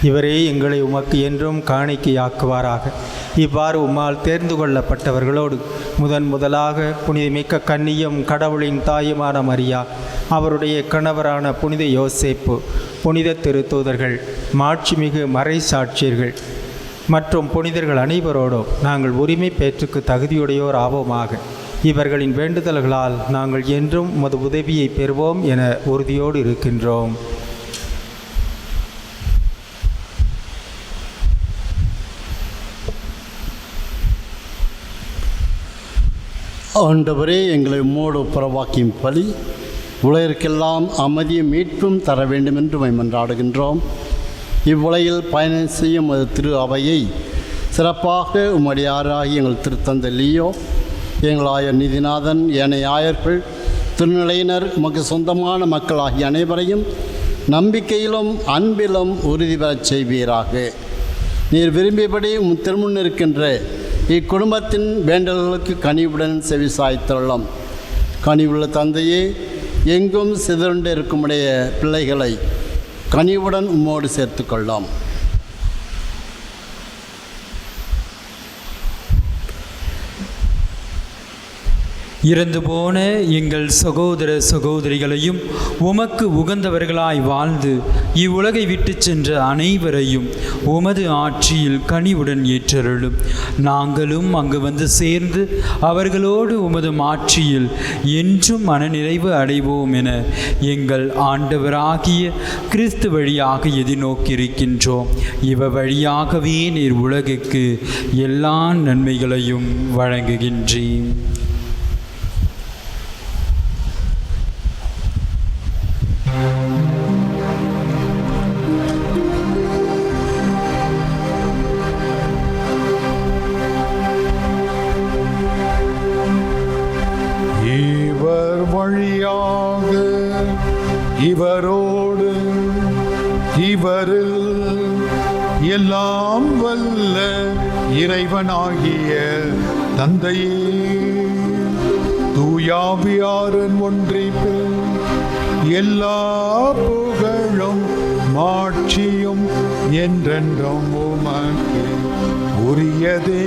இவரே எங்களை உமக்கு என்றும் காணிக்கையாக்குவாராக. இவ்வாறு உம்மால் தேர்ந்து கொள்ளப்பட்டவர்களோடு முதலாக புனிதமிக்க கன்னியும் கடவுளின் தாயுமான மரியா, அவருடைய கணவரான புனித யோசேப்பு, புனித திருத்தூதர்கள், மாட்சிமிகு மறை சாட்சியர்கள் மற்றும் புனிதர்கள் அனைவரோடும் நாங்கள் உரிமை பேற்றுக்கு தகுதியுடையோர் ஆவோமாக. இவர்களின் வேண்டுதல்களால் நாங்கள் என்றும் உமது உதவியை பெறுவோம் என உறுதியோடு இருக்கின்றோம். ஆண்டவரே, எங்களை உம்மோடு புறவாக்கியும் பலி உலகிற்கெல்லாம் அமைதியும் மீட்பும் தர வேண்டும் என்று மன்றாடுகின்றோம். இவ்வுலகில் பயணம் செய்யும் அது திரு அவையை சிறப்பாக உம்மடியாராகி எங்கள் திருத்தந்தை லியோ, எங்கள் ஆயர் நீதிநாதன், ஏனைய ஆயர்கள், திருநிலையினர், உமக்கு சொந்தமான மக்கள் ஆகிய அனைவரையும் நம்பிக்கையிலும் அன்பிலும் உறுதி பெறச் செய்வீராக. நீர் விரும்பியபடி உம் திருமுன் இருக்கின்ற இக்குடும்பத்தின் வேண்டல்களுக்கு கனிவுடன் செவி சாய்த்தள்ளம். கனிவுள்ள தந்தையே, எங்கும் சிதறுண்டு இருக்குமுடைய பிள்ளைகளை கனிவுடன் உம்மோடு சேர்த்து கொள்ளலாம். இறந்து போன எங்கள் சகோதர சகோதரிகளையும் உமக்கு உகந்தவர்களாய் வாழ்ந்து இவ்வுலகை விட்டு சென்ற அனைவரையும் உமது ஆட்சியில் கனிவுடன் ஏற்றருளும். நாங்களும் அங்கு வந்து சேர்ந்து அவர்களோடு உமது ஆட்சியில் என்றும் மனநிறைவு அடைவோம் என எங்கள் ஆண்டவராகிய கிறிஸ்து வழியாக எதிர்நோக்கியிருக்கின்றோம். இவ வழியாகவே நீர் உலகுக்கு எல்லா நன்மைகளையும் வழங்குகின்றேன். வழியாக இவரோடு இவரில் எல்லாம் வல்ல இறைவனாகிய தந்தையே, தூயாவியாரின் ஒன்றிப்பில் எல்லா புகழும் மாட்சியும் என்றென்றும் உமக்கு உரியதே.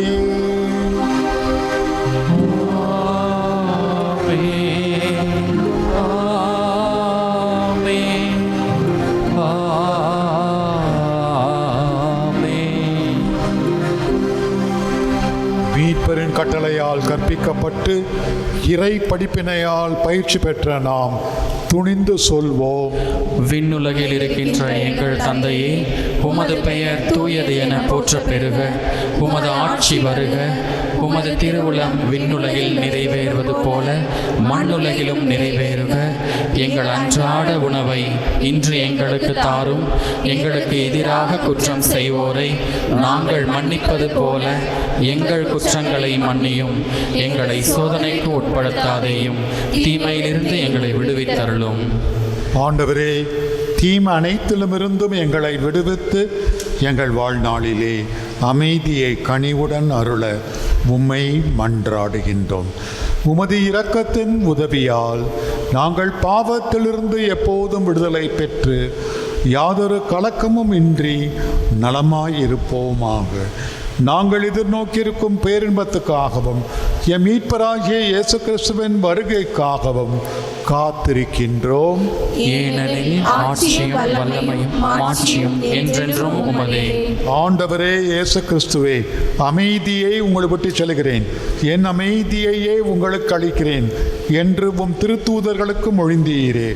மீட்பரின் கட்டளையால் கற்பிக்கப்பட்டு இறை படிப்பினையால் பயிற்சி பெற்ற நாம் துணிந்து சொல்வோம். விண்ணுலகில் இருக்கின்ற எங்கள் தந்தையே, உமது பெயர் தூயது என போற்ற பெறுக. உமது ஆட்சி வருக. உமது திருவுளம் விண்ணுலகில் நிறைவேறுவது போல மண்ணுலகிலும் நிறைவேறுக. எங்கள் அன்றாட உணவை இன்று எங்களுக்கு தாரும். எங்களுக்கு எதிராக குற்றம் செய்வோரை நாங்கள் மன்னிப்பது போல எங்கள் குற்றங்களை மன்னியும். எங்களை சோதனைக்கு உட்படுத்தாதேயும், தீமையிலிருந்து எங்களை விடுவித்தருளும். ஆண்டவரே, தீமை அனைத்திலுமிருந்தும் எங்களை விடுவித்து எங்கள் வாழ்நாளிலே அமைதியை கனிவுடன் அருள உம்மை மன்றாடுகின்றோம். உமது இரக்கத்தின் உதவியால் நாங்கள் பாவத்திலிருந்து எப்போதும் விடுதலை பெற்று யாதொரு கலக்கமும் இன்றி நலமாயிருப்போமாக. நாங்கள் எதிர்நோக்கியிருக்கும் பேரின்பத்துக்காகவும் எம் மீட்பராகிய இயேசு கிறிஸ்துவின் வருகைக்காகவும் காத்திருக்கின்றோம். ஏனெனில் ஆட்சியும் வல்லமையும் மாட்சியும் என்றென்றும் உமதே. ஆண்டவரே இயேசு கிறிஸ்துவே, அமைதியை உங்களை விட்டு செல்கிறேன், என் அமைதியையே உங்களுக்கு அளிக்கிறேன் என்று உம் திருத்தூதர்களுக்கு மொழிந்தீரே.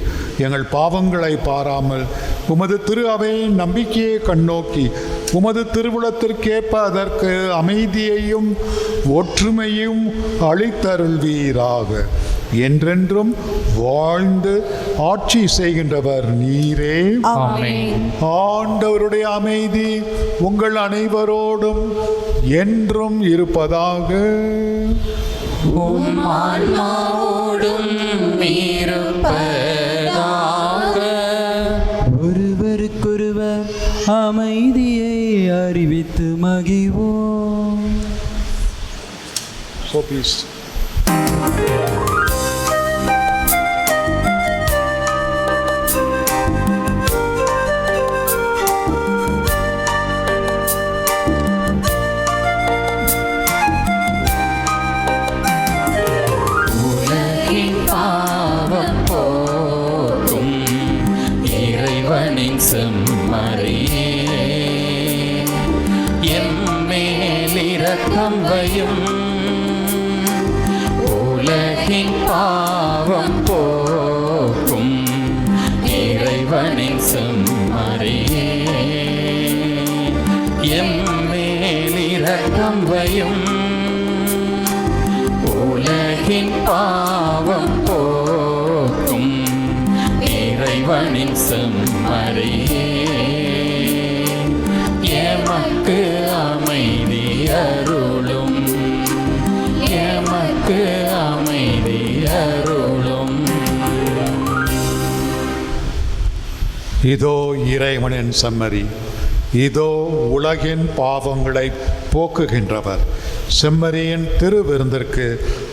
எங்கள் பாவங்களை பாராமல் உமது திரு அவையின் நம்பிக்கையை கண்ணோக்கி உமது திருவுளத்திற்கேற்ப அதற்கு அமைதியையும் ஒற்றுமையும் அளித்தருள்வீராக. என்றென்றும் வாழ்ந்து ஆட்சி செய்கின்றவர் நீரே. ஆமென். ஆண்டவருடைய அமைதி உங்கள் அனைவரோடும் என்றும் இருப்பதாக. உம் ஆன்மாவோடும் இருப்பதாக. ஒருவருக்கொருவர் அமைதியை அறிவித்து மகிழ்வோம். So please. உலகின் பாவம் போக்கும் இறைவனின் செம்மறியே, எம்மேல் இரக்கம் வையும். உலகின் பாவம் போக்கும் இறைவனின் செம்மறியே, எம்மேல் இரக்கம் வையும். உலகின் பாவம் போக்கும் இறைவனின் செம்மறியே, எமக்கு அமைதி அருளும், எமக்கு அமைதி அருளும். இதோ இறைவனின் செம்மறி, இதோ உலகின் பாவங்களை போக்குகின்றவர். செம்மறியின் திருவிருந்திற்கு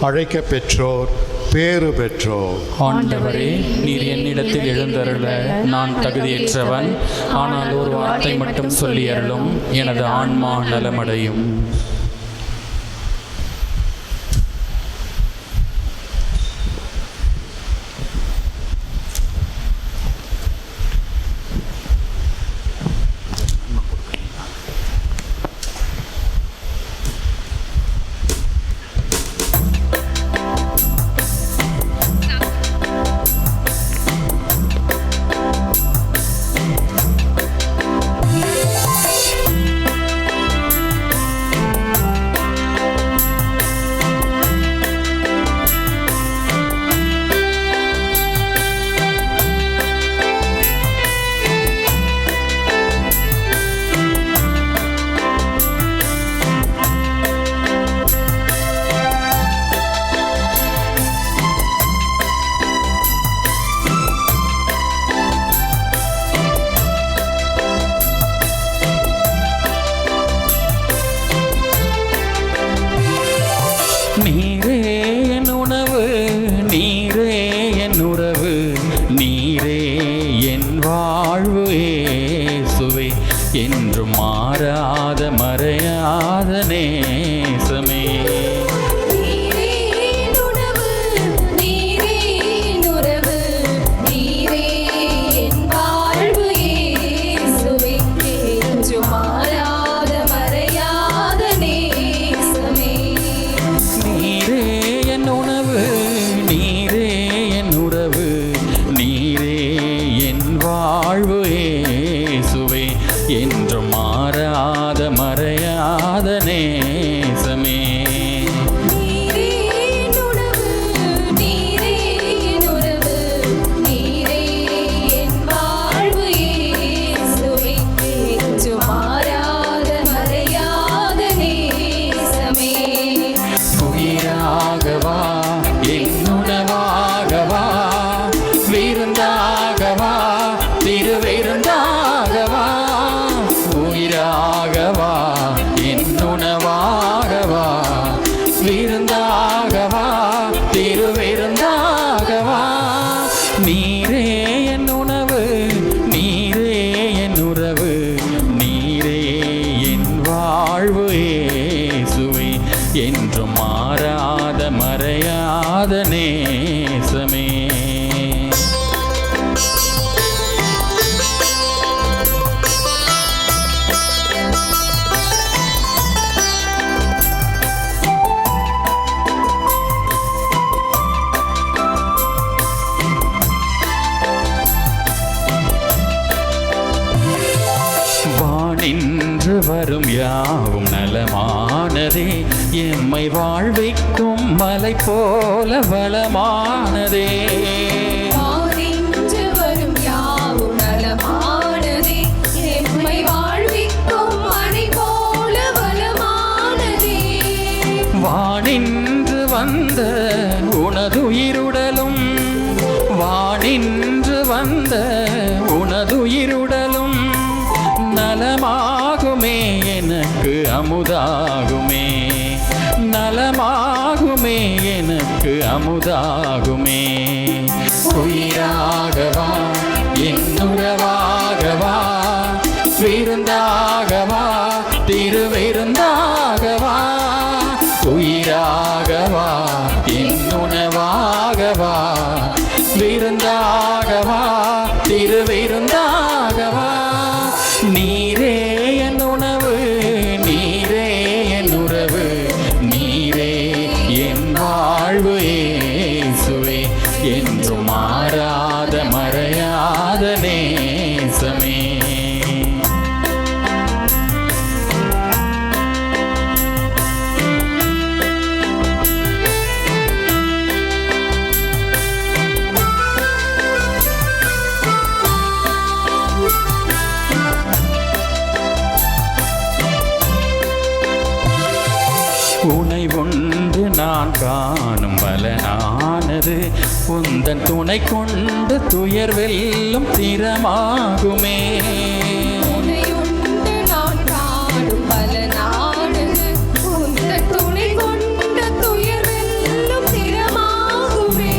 அழைக்க பெற்றோர் பேறு பெற்றோர். ஆண்டவரே, நீர் என்னிடத்தில் எழுந்தருள நான் தகுதியற்றவன். ஆனால் ஒரு வார்த்தை மட்டும் சொல்லி அருளும், எனது ஆன்மா நலமடையும். நீரே என் உணவு, நீரே என் உறவு, நீரே என் வாழ்வு இயேசுவே, என்றும் மாறாத மறையாத நேசமே. நீரே உணவு, நீரே உறவு, நீரே என் வாழ்வு இயேசுவே, என்றும் மாறாத மறையாத நேசமே. நீரே என் உணவு, நீரே என் உறவு, நீரே என் வாழ்வு இயேசுவே, என்றும் மாறாத மறையாத நேசமே. நீரே உணவு, நீரே உறவு, நீரே என் வாழ்வு இயேசுவே, என்றும் மாறாத மறையாத நேசமே. உயிராகவா, என் உணவாகவா, விருந்தாகவா, திருவிருந்தாகவா. உயிராகவா, என் உணவாகவா, விருந்தாகவா, திருவிருந்தாகவா. நீரே என் உணவு, நீரே என் உறவு, நீரே என் வாழ்வு இயேசுவே, என்றும் மாறாத மறையாத நேசமே. வானின்று வரும் யாவும் நலமான வளமானதே, எம்மை வாழ்விக்கும் மலை போல வளமானதே. வானின்று வரும் யாவும் நலமானதே, எம்மை வாழ்விக்கும் மலை போல வளமானதே. வானின்று வந்த உனதுயிருடலும், வானின்று வந்த உனதுயிருடலும் நலமாகுமே, எனக்கு அமுதாகுமே, நலமாகுமே, எனக்கு அமுதாகுமே. உயிராகவா, என்னுறவாகவா, விருந்தாகவா, திருவிருந்தாகவா. உயிராகவா, என்னுணவாகவா, விருந்தாகவா, திருவிருந்தாகவா. நீரே என் உணவு, நீரே என் உறவு, நீரே என் வாழ்வு இயேசுவே, என்றும் மாறாத மறையாத நேசமே. உனை ஒன்று நான் காணும் பலனானது, உந்தன் துணை கொண்டு துயர் வெல்லும் திறமாகுமே. உன்னையுண்டு நான் காணும் பலனானது, உந்தன் துணை கொண்ட துயர் வெல்லும் திறமாகுமே.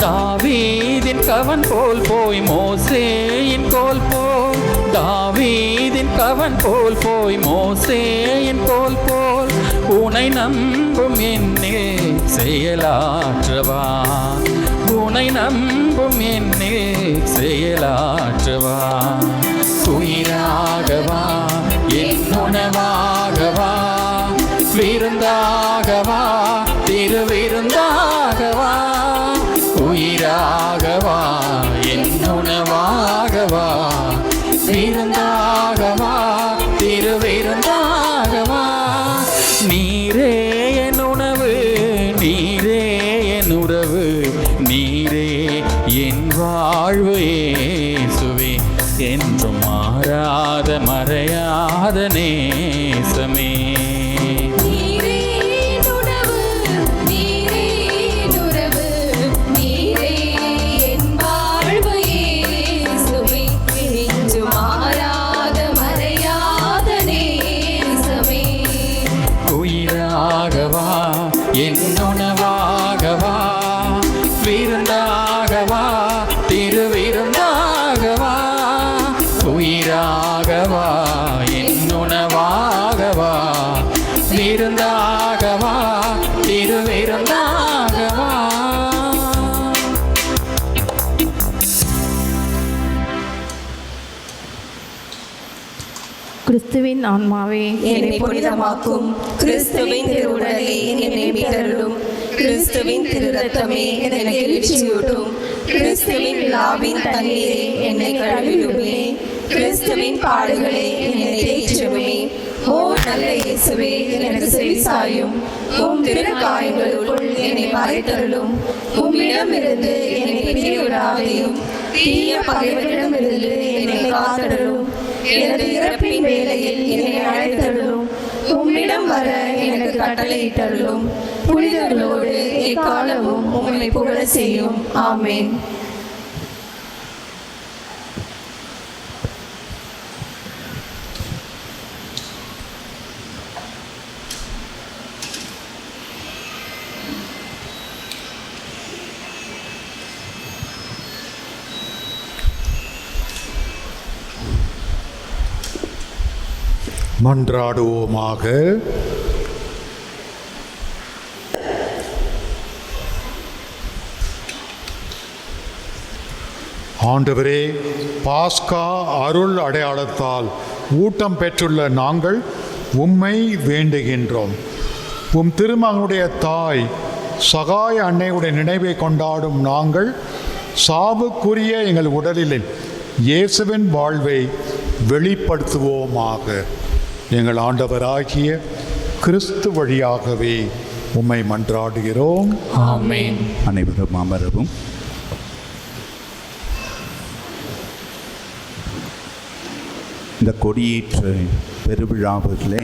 தாவீதின் கவன் போல் போய் மோசேயின் கோல் போல், தாவீதின் கவன் போல் போய் மோசேயின் கோல் போல் உனை நம்பும் என்னில் செயலாற்றவா, உனை நம்பும் என்னில் செயலாற்றவா. உயிராகவா, என்னுணவாகவா, விருந்தாகவா, திருவிருந்தாகவா. உயிராகவா, என்னுணவாகவா, விருந்தாகவா, திருவிருந்தாகவா. நீரே என் உணவு, நீரே என் உறவு, நீரே என் வாழ்வு இயேசுவே, என்றும் மாறாத மறையாத நேசமே. நீரே என் உணவு, நீரே என் உறவு, நீரே என் வாழ்வு இயேசுவே, என்றும் மாறாத மறையாத நேசமே. உயிராகவா, என்னுணவாகவா, விருந்தாகவா, திருவிருந்தாகவா. உயிராகவா, என்னுணவாகவா, விருந்தாகவா, திருவிருந்தாகவா. கிறிஸ்துவின் ஆன்மாவே என்னை புனிதமாக்கும், கிறிஸ்துவின் திருவுடலே என்னை மீட்டருளும், கிறிஸ்துவின் திரு ரத்தமே எனக்கு எழுச்சியூட்டும், கிறிஸ்துவின் விழாவின் தண்ணீரே என்னை கழுவிடுமே, கிறிஸ்துவின் பாடுகளே என்னை தேற்றுமே. ஓ நல்ல இயேசுவே, எனக்கு செவிசாயும், உம் திருக்காயங்களுக்குள் என்னை மறைத்தருளும், உம்மிடமிருந்து என்னை பிரிவிடாதையும், தீய பகைவரிடமிருந்து என்னை காத்தருளும், எனது இறப்பின் வேளையில் என்னை அழைத்தருளும், உம்மிடம் வர எனக்கு கட்டளையிட்டருளும், புனிதர்களோடு எக்காலமும் உம்மை புகழ செய்யும். ஆமென். மன்றாடுவோமாக. ஆண்டவரே, பாஸ்கா அருள் அடையாளத்தால் ஊட்டம் பெற்றுள்ள நாங்கள் உம்மை வேண்டுகின்றோம். உம் திருமகனுடைய தாய் சகாய அன்னையுடைய நினைவை கொண்டாடும் நாங்கள் சாவுக்குரிய எங்கள் உடலில் இயேசுவின் வாழ்வை வெளிப்படுத்துவோமாக. எங்கள் ஆண்டவராகிய கிறிஸ்து வழியாகவே உம்மை மன்றாடுகிறோம். ஆமென். அனைவரும் அமரவும். இந்த கொடியேற்ற பெருவிழாவிலே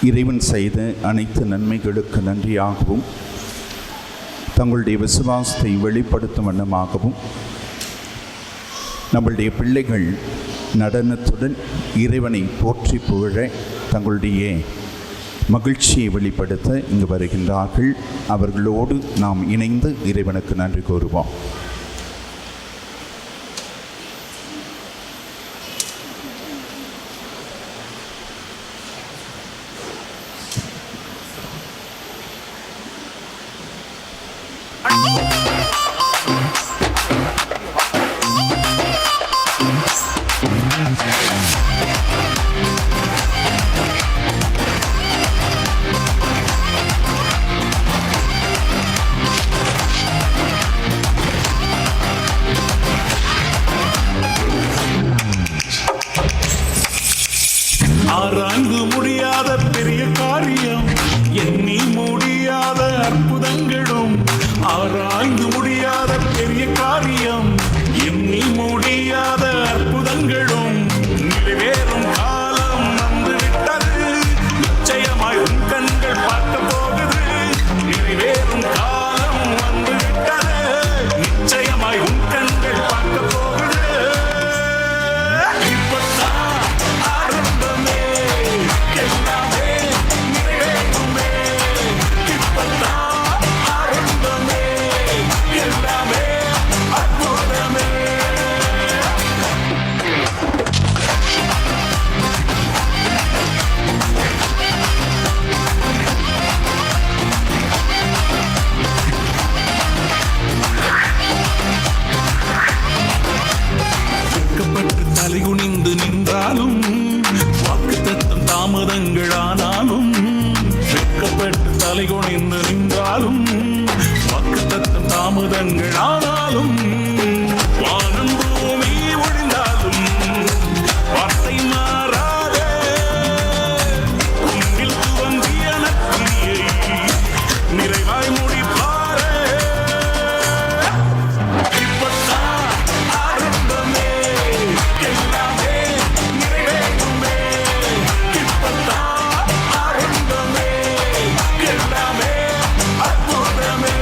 இறைவன் செய்த அனைத்து நன்மைகளுக்கு நன்றியாகவும் தங்களுடைய விசுவாசத்தை வெளிப்படுத்தும் வண்ணமாகவும் நம்மளுடைய பிள்ளைகள் நடனத்துடன் இறைவனை போற்றி புகழ தங்களுடைய மகிழ்ச்சியை வெளிப்படுத்த இங்கு வருகின்றார்கள். அவர்களோடு நாம் இணைந்து இறைவனுக்கு நன்றி கூறுவோம். ஆராய்ந்து முடியாத பெரிய காரியம், எண்ணி முடியாத அற்புதங்களும். ஆராய்ந்து முடியாத பெரிய காரியம், எண்ணி முடியாத அற்புதங்களும் நிறைவேறும் காலம் வந்துவிட்டது. நிச்சயமாய் உன் கண்கள் பார்க்க போகுது. நிறைவேறும் காலம் வந்துவிட்டது. நிச்சயமாய் உன் கண்கள் பார்க்க போகுது. தலைகுனிந்து நின்றாலும் வாக்குத்தத்தம் தாமதங்களானாலும், வெட்கப்பட்டு தலைகுனிந்து நின்றாலும் வாக்குத்தத்தம் தாமதங்களானாலும், வானம் பூமி ஒழிந்தாலும் வார்த்தை மாறாத உன்னில் துவங்கிய நற்கிரியை நிறைவாய் முடிப்பாரே. இப்பத்தான் ஆரம்பமே, எல்லாமே நிறைவேறுமே. இப்பத்தான் ஆரம்பமே, எல்லாமே அற்புதமே.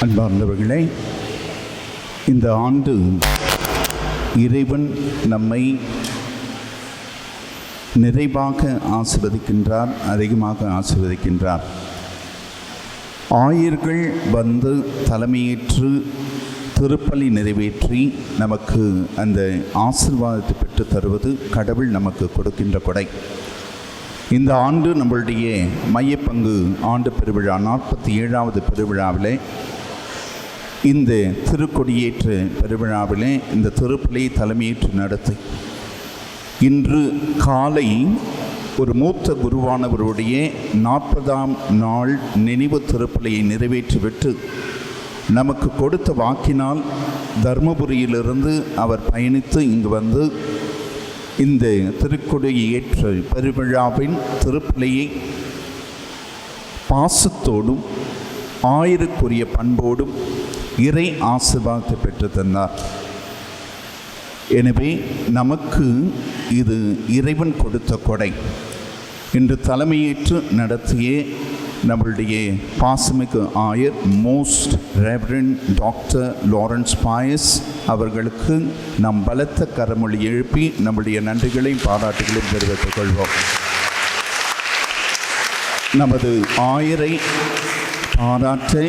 அன்பார்ந்தவர்களே, இந்த ஆண்டு இறைவன் நம்மை நிறைவாக ஆசீர்வதிக்கின்றார், அதிகமாக ஆசீர்வதிக்கின்றார். ஆயர்கள் வந்து தலைமையேற்று திருப்பலி நிறைவேற்றி நமக்கு அந்த ஆசீர்வாதத்தை பெற்று தருவது கடவுள் நமக்கு கொடுக்கின்ற கொடை. இந்த ஆண்டு நம்மளுடைய மையப்பங்கு ஆண்டு பெருவிழா 47வது பெருவிழாவிலே, இந்த திருக்கொடியேற்று பெருவிழாவிலே இந்த திருப்பலியை தலைமையேற்று நடத்தி இன்று காலை ஒரு மூத்த குருவானவருடைய 40ஆம் நாள் நினைவு திருப்பலியை நிறைவேற்றிவிட்டு நமக்கு கொடுத்த வாக்கினால் தர்மபுரியிலிருந்து அவர் பயணித்து இங்கு வந்து இந்த திருக்கொடியேற்று பெருவிழாவின் திருப்பலியை பாசத்தோடும் ஆயருக்குரிய பண்போடும் இறை ஆசீர்வாதத்தை பெற்று தந்தார். எனவே நமக்கு இது இறைவன் கொடுத்த கொடை. இன்று தலைமையேற்று நடத்திய நம்மளுடைய பாசமிகு ஆயர் most reverend doctor Lawrence Payas அவர்களுக்கு நாம் பலத்த கரமொழி எழுப்பி நம்முடைய நன்றிகளையும் பாராட்டுகளையும் தெரிவித்துக் கொள்வோம். நமது ஆயரை பாராட்ட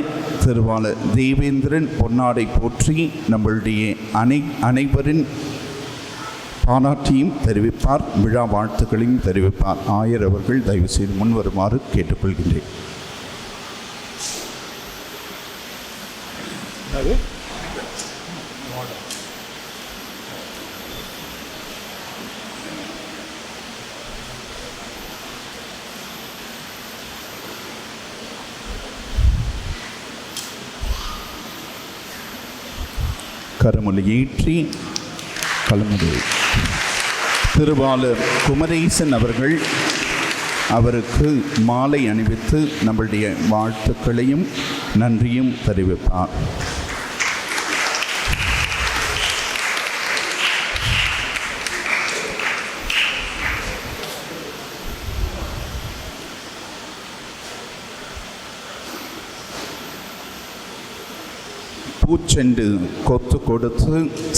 திருவாளர் தேவேந்திரன் பொன்னாடை போற்றி நம்மளுடைய அனைவரின் பாராட்டியும் தெரிவிப்பார், விழா வாழ்த்துக்களையும் தெரிவிப்பார். ஆயர் அவர்கள் தயவு செய்து முன்வருமாறு கேட்டுக்கொள்கின்றேன். கரமொழி ஏற்றி கலமுறை திருவாளர் குமரேசன் அவர்கள் அவருக்கு மாலை அணிவித்து நம்முடைய வாழ்த்துக்களையும் நன்றியும் தெரிவிப்பார். பூச்செண்டு கொத்து கொடுத்து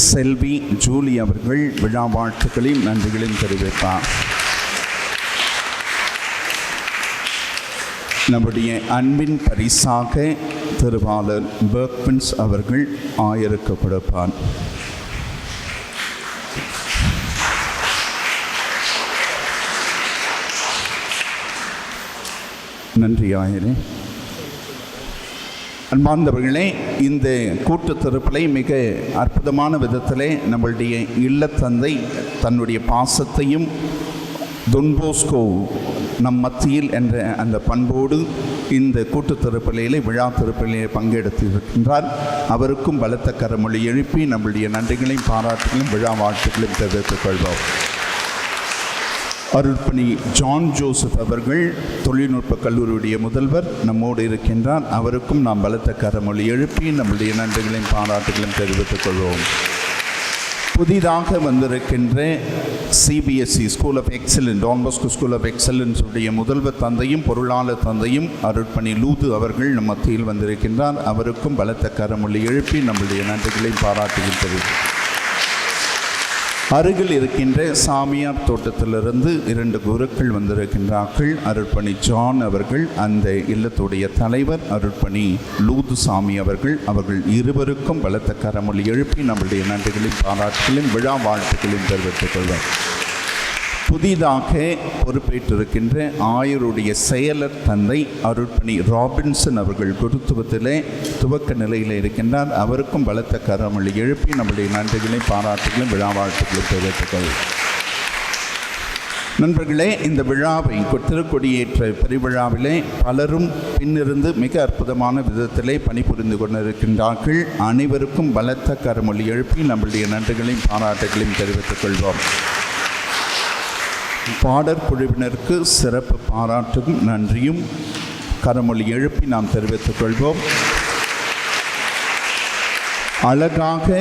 செல்வி ஜூலி அவர்கள் விழா வாழ்த்துக்களையும் நன்றிகளையும் தெரிவிப்பார். நம்முடைய அன்பின் பரிசாக திருவாளர் பெர்க்வின்ஸ் அவர்கள் 1000 கொடுப்பார். நன்றி ஆயரே. அன்பார்ந்தவர்களே, இந்த கூட்டு திருப்பலை மிக அற்புதமான விதத்திலே நம்மளுடைய இல்லத்தந்தை தன்னுடைய பாசத்தையும் தொன்போஸ்கோ நம் மத்தியில் என்ற அந்த பண்போடு இந்த கூட்டு திருப்பலியிலே விழா திருப்பலியை பங்கெடுத்திருக்கின்றார். அவருக்கும் பலத்த கரமொழி எழுப்பி நம்முடைய நன்றிகளையும் பாராட்டுகளையும் விழா வாழ்த்துக்களையும் தெரிவித்துக் கொள்வோம். அருட்பணி ஜான் ஜோசப் அவர்கள் தொழில்நுட்ப கல்லூரியுடைய முதல்வர் நம்மோடு இருக்கின்றார். அவருக்கும் நாம் பலத்த கரமொழி எழுப்பி நம்முடைய நன்றிகளையும் பாராட்டுகளையும் தெரிவித்துக் கொள்வோம். புதிதாக வந்திருக்கின்ற CBSE school of excellence, Don Bosco school of excellence உடைய முதல்வர் தந்தையும் பொருளாளர் தந்தையும் அருட்பணி லூது அவர்கள் நம் மத்தியில் வந்திருக்கின்றார். அவருக்கும் பலத்த கரமொழி எழுப்பி நம்முடைய நன்றிகளையும் பாராட்டுகள் தெரிவித்து அருகில் இருக்கின்ற சாமியார் தோட்டத்திலிருந்து 2 குருக்கள் வந்திருக்கின்றார்கள். அருட்பணி ஜான் அவர்கள், அந்த இல்லத்துடைய தலைவர் அருட்பணி லூது சாமி அவர்கள் இருவருக்கும் பலத்த கரமொழி எழுப்பி நம்முடைய நன்றிகளையும் பாராட்டுகளையும் விழா வாழ்த்துக்களையும் தெரிவித்துக் கொள்வார். புதிதாக பொறுப்பேற்றிருக்கின்ற ஆயருடைய செயலர் தந்தை அருட்பணி ராபின்சன் அவர்கள் குருத்துவத்திலே துவக்க நிலையில் இருக்கின்றார். அவருக்கும் பலத்த கரமொழி எழுப்பி நம்முடைய நன்றிகளையும் பாராட்டுகளையும் விழா வாழ்த்துக்களையும் தெரிவித்துக் கொள்வார். நண்பர்களே, இந்த விழாவை திருக்கொடியேற்ற பெருவிழாவிலே பலரும் பின்னிருந்து மிக அற்புதமான விதத்திலே பணிபுரிந்து கொண்டிருக்கின்றார்கள். அனைவருக்கும் பலத்த கரமொழி எழுப்பி நம்முடைய நன்றிகளையும் பாராட்டுகளையும் தெரிவித்துக் கொள்வோம். பாடற் குழுவினருக்கு சிறப்பு பாராட்டும் நன்றியும் கரமொழி எழுப்பி நாம் தெரிவித்துக் கொள்வோம். அழகாக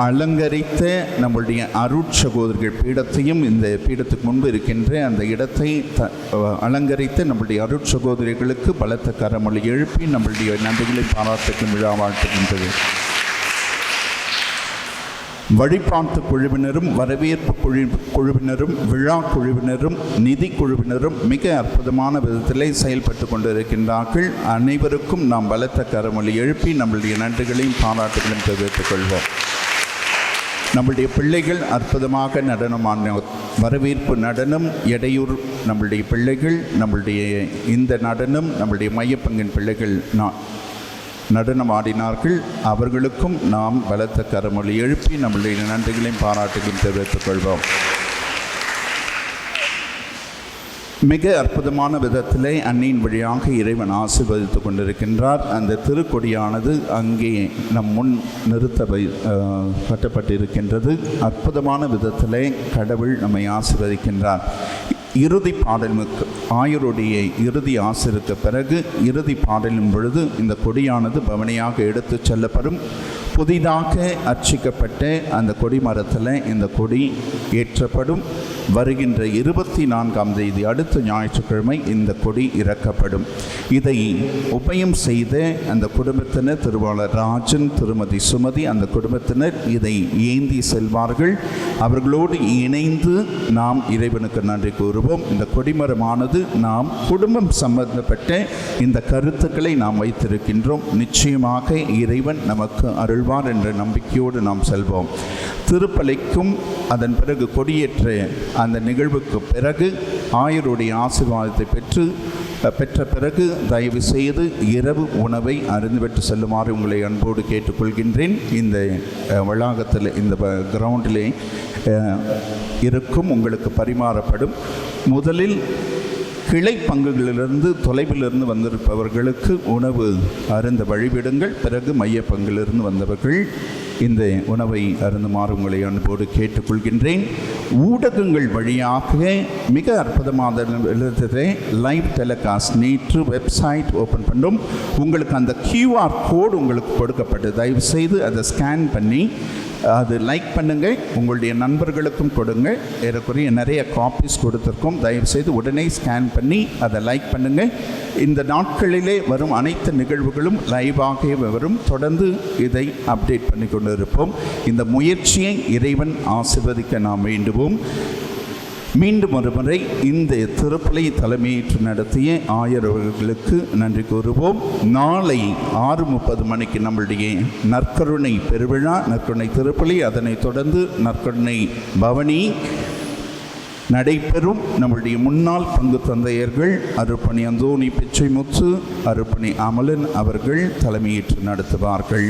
அலங்கரித்த நம்முடைய அருட்சகோதரிகள் பீடத்தையும், இந்த பீடத்துக்கு முன்பு இருக்கின்ற அந்த இடத்தை அலங்கரித்த நம்முடைய அருட்சகோதரிகளுக்கு பலத்த கரமொழி எழுப்பி நம்முடைய நன்றிகளை பாராட்டுக்கும் விழா வாழ்த்துகின்றது. வழிபாட்டு குழுவினரும், வரவேற்பு குழுவினரும், விழா குழுவினரும், நிதி குழுவினரும் மிக அற்புதமான விதத்திலே செயல்பட்டு கொண்டிருக்கின்றார்கள். அனைவருக்கும் நாம் பலத்த கரமொழி எழுப்பி நம்முடைய நன்றிகளையும் பாராட்டுகளையும் தெரிவித்துக் கொள்வோம். நம்முடைய பிள்ளைகள் அற்புதமாக நடனமான வரவேற்பு நடனம், இடையூர் நம்முடைய பிள்ளைகள், நம்முடைய இந்த நடனம் நம்முடைய மையப்பங்கின் பிள்ளைகள் நடனம் ஆடினார்கள். அவர்களுக்கும் நாம் பலத்த கரமொழி எழுப்பி நம்முடைய நன்றிகளையும் பாராட்டுகளையும் தெரிவித்துக் கொள்வோம். மிக அற்புதமான விதத்திலே அன்னையின் வழியாக இறைவன் ஆசீர்வதித்து கொண்டிருக்கின்றார். அந்த திருக்கொடியானது அங்கே நம் முன் கட்டப்பட்டிருக்கின்றது. அற்புதமான விதத்திலே கடவுள் நம்மை ஆசீர்வதிக்கின்றார். இறுதி பாடலுக்கு ஆயருடைய இறுதி ஆசிருக்கு பிறகு இறுதி பாடலின் பொழுது இந்த கொடியானது பவனியாக எடுத்து செல்லப்படும். புதிதாக அர்ச்சிக்கப்பட்ட அந்த கொடி மரத்தில் இந்த கொடி ஏற்றப்படும். வருகின்ற 24ஆம் தேதி அடுத்த ஞாயிற்றுக்கிழமை இந்த கொடி இறக்கப்படும். இதை உபயம் செய்த அந்த குடும்பத்தினர், திருவாளர் ராஜன், திருமதி சுமதி, அந்த குடும்பத்தினர் இதை ஏந்தி செல்வார்கள். அவர்களோடு இணைந்து நாம் இறைவனுக்கு நன்றி கூறுவோம். இந்த கொடிமரமானது நாம் குடும்பம் சம்பந்தப்பட்ட இந்த கருத்துக்களை நாம் வைத்திருக்கின்றோம். நிச்சயமாக இறைவன் நமக்கு அருள்வார் என்ற நம்பிக்கையோடு நாம் செல்வோம். திருப்பலிக்கும் அதன் பிறகு கொடியேற்ற அந்த நிகழ்வுக்கு பிறகு ஆயருடைய ஆசீர்வாதத்தை பெற்ற பிறகு தயவு செய்து இரவு உணவை அருந்துவிட்டு செல்லுமாறு உங்களை அன்போடு கேட்டுக்கொள்கின்றேன். இந்த வளாகத்தில், இந்த கிரவுண்டிலே இருக்கும் உங்களுக்கு பரிமாறப்படும். முதலில் கிளை பங்குகளிலிருந்து தொலைவிலிருந்து வந்திருப்பவர்களுக்கு உணவு அருந்த வழிவிடுங்கள். பிறகு மைய பங்கிலிருந்து வந்தவர்கள் இந்த உணவை அருந்துமாறு உங்களை அன்போடு கேட்டுக்கொள்கின்றேன். ஊடகங்கள் வழியாக மிக அற்புதமான லைவ் டெலிகாஸ்ட் நேற்று வெப்சைட் ஓப்பன் பண்ணோம். உங்களுக்கு அந்த QR கோடு உங்களுக்கு கொடுக்கப்பட்டு தயவு செய்து அதை ஸ்கேன் பண்ணி அது லைக் பண்ணுங்கள், உங்களுடைய நண்பர்களுக்கும் கொடுங்க. ஏறக்குறைய நிறைய காப்பீஸ் கொடுத்துருக்கோம். தயவுசெய்து உடனே ஸ்கேன் பண்ணி அதை லைக் பண்ணுங்கள். இந்த நாட்களிலே வரும் அனைத்து நிகழ்வுகளும் லைவாக வரும். தொடர்ந்து இதை அப்டேட் பண்ணி கொண்டு இருப்போம். இந்த முயற்சியை இறைவன் ஆசீர்வதிக்க நாம் வேண்டுவோம். மீண்டும் ஒருமுறை இந்த திருப்பலி தலைமையேற்று நடத்திய ஆயர் அவர்களுக்கு நன்றி கூறுவோம். நாளை 6:30 மணிக்கு நம்மளுடைய நற்கருணை பெருவிழா, நற்கருணை திருப்பலி, அதனைத் தொடர்ந்து நற்கருணை பவனி நடைபெறும். நம்முடைய முன்னாள் பங்கு தந்தையர்கள் அருட்பணி அந்தோணி பிச்சைமுத்து, அருட்பணி அமலன் அவர்கள் தலைமையேற்று நடத்துவார்கள்.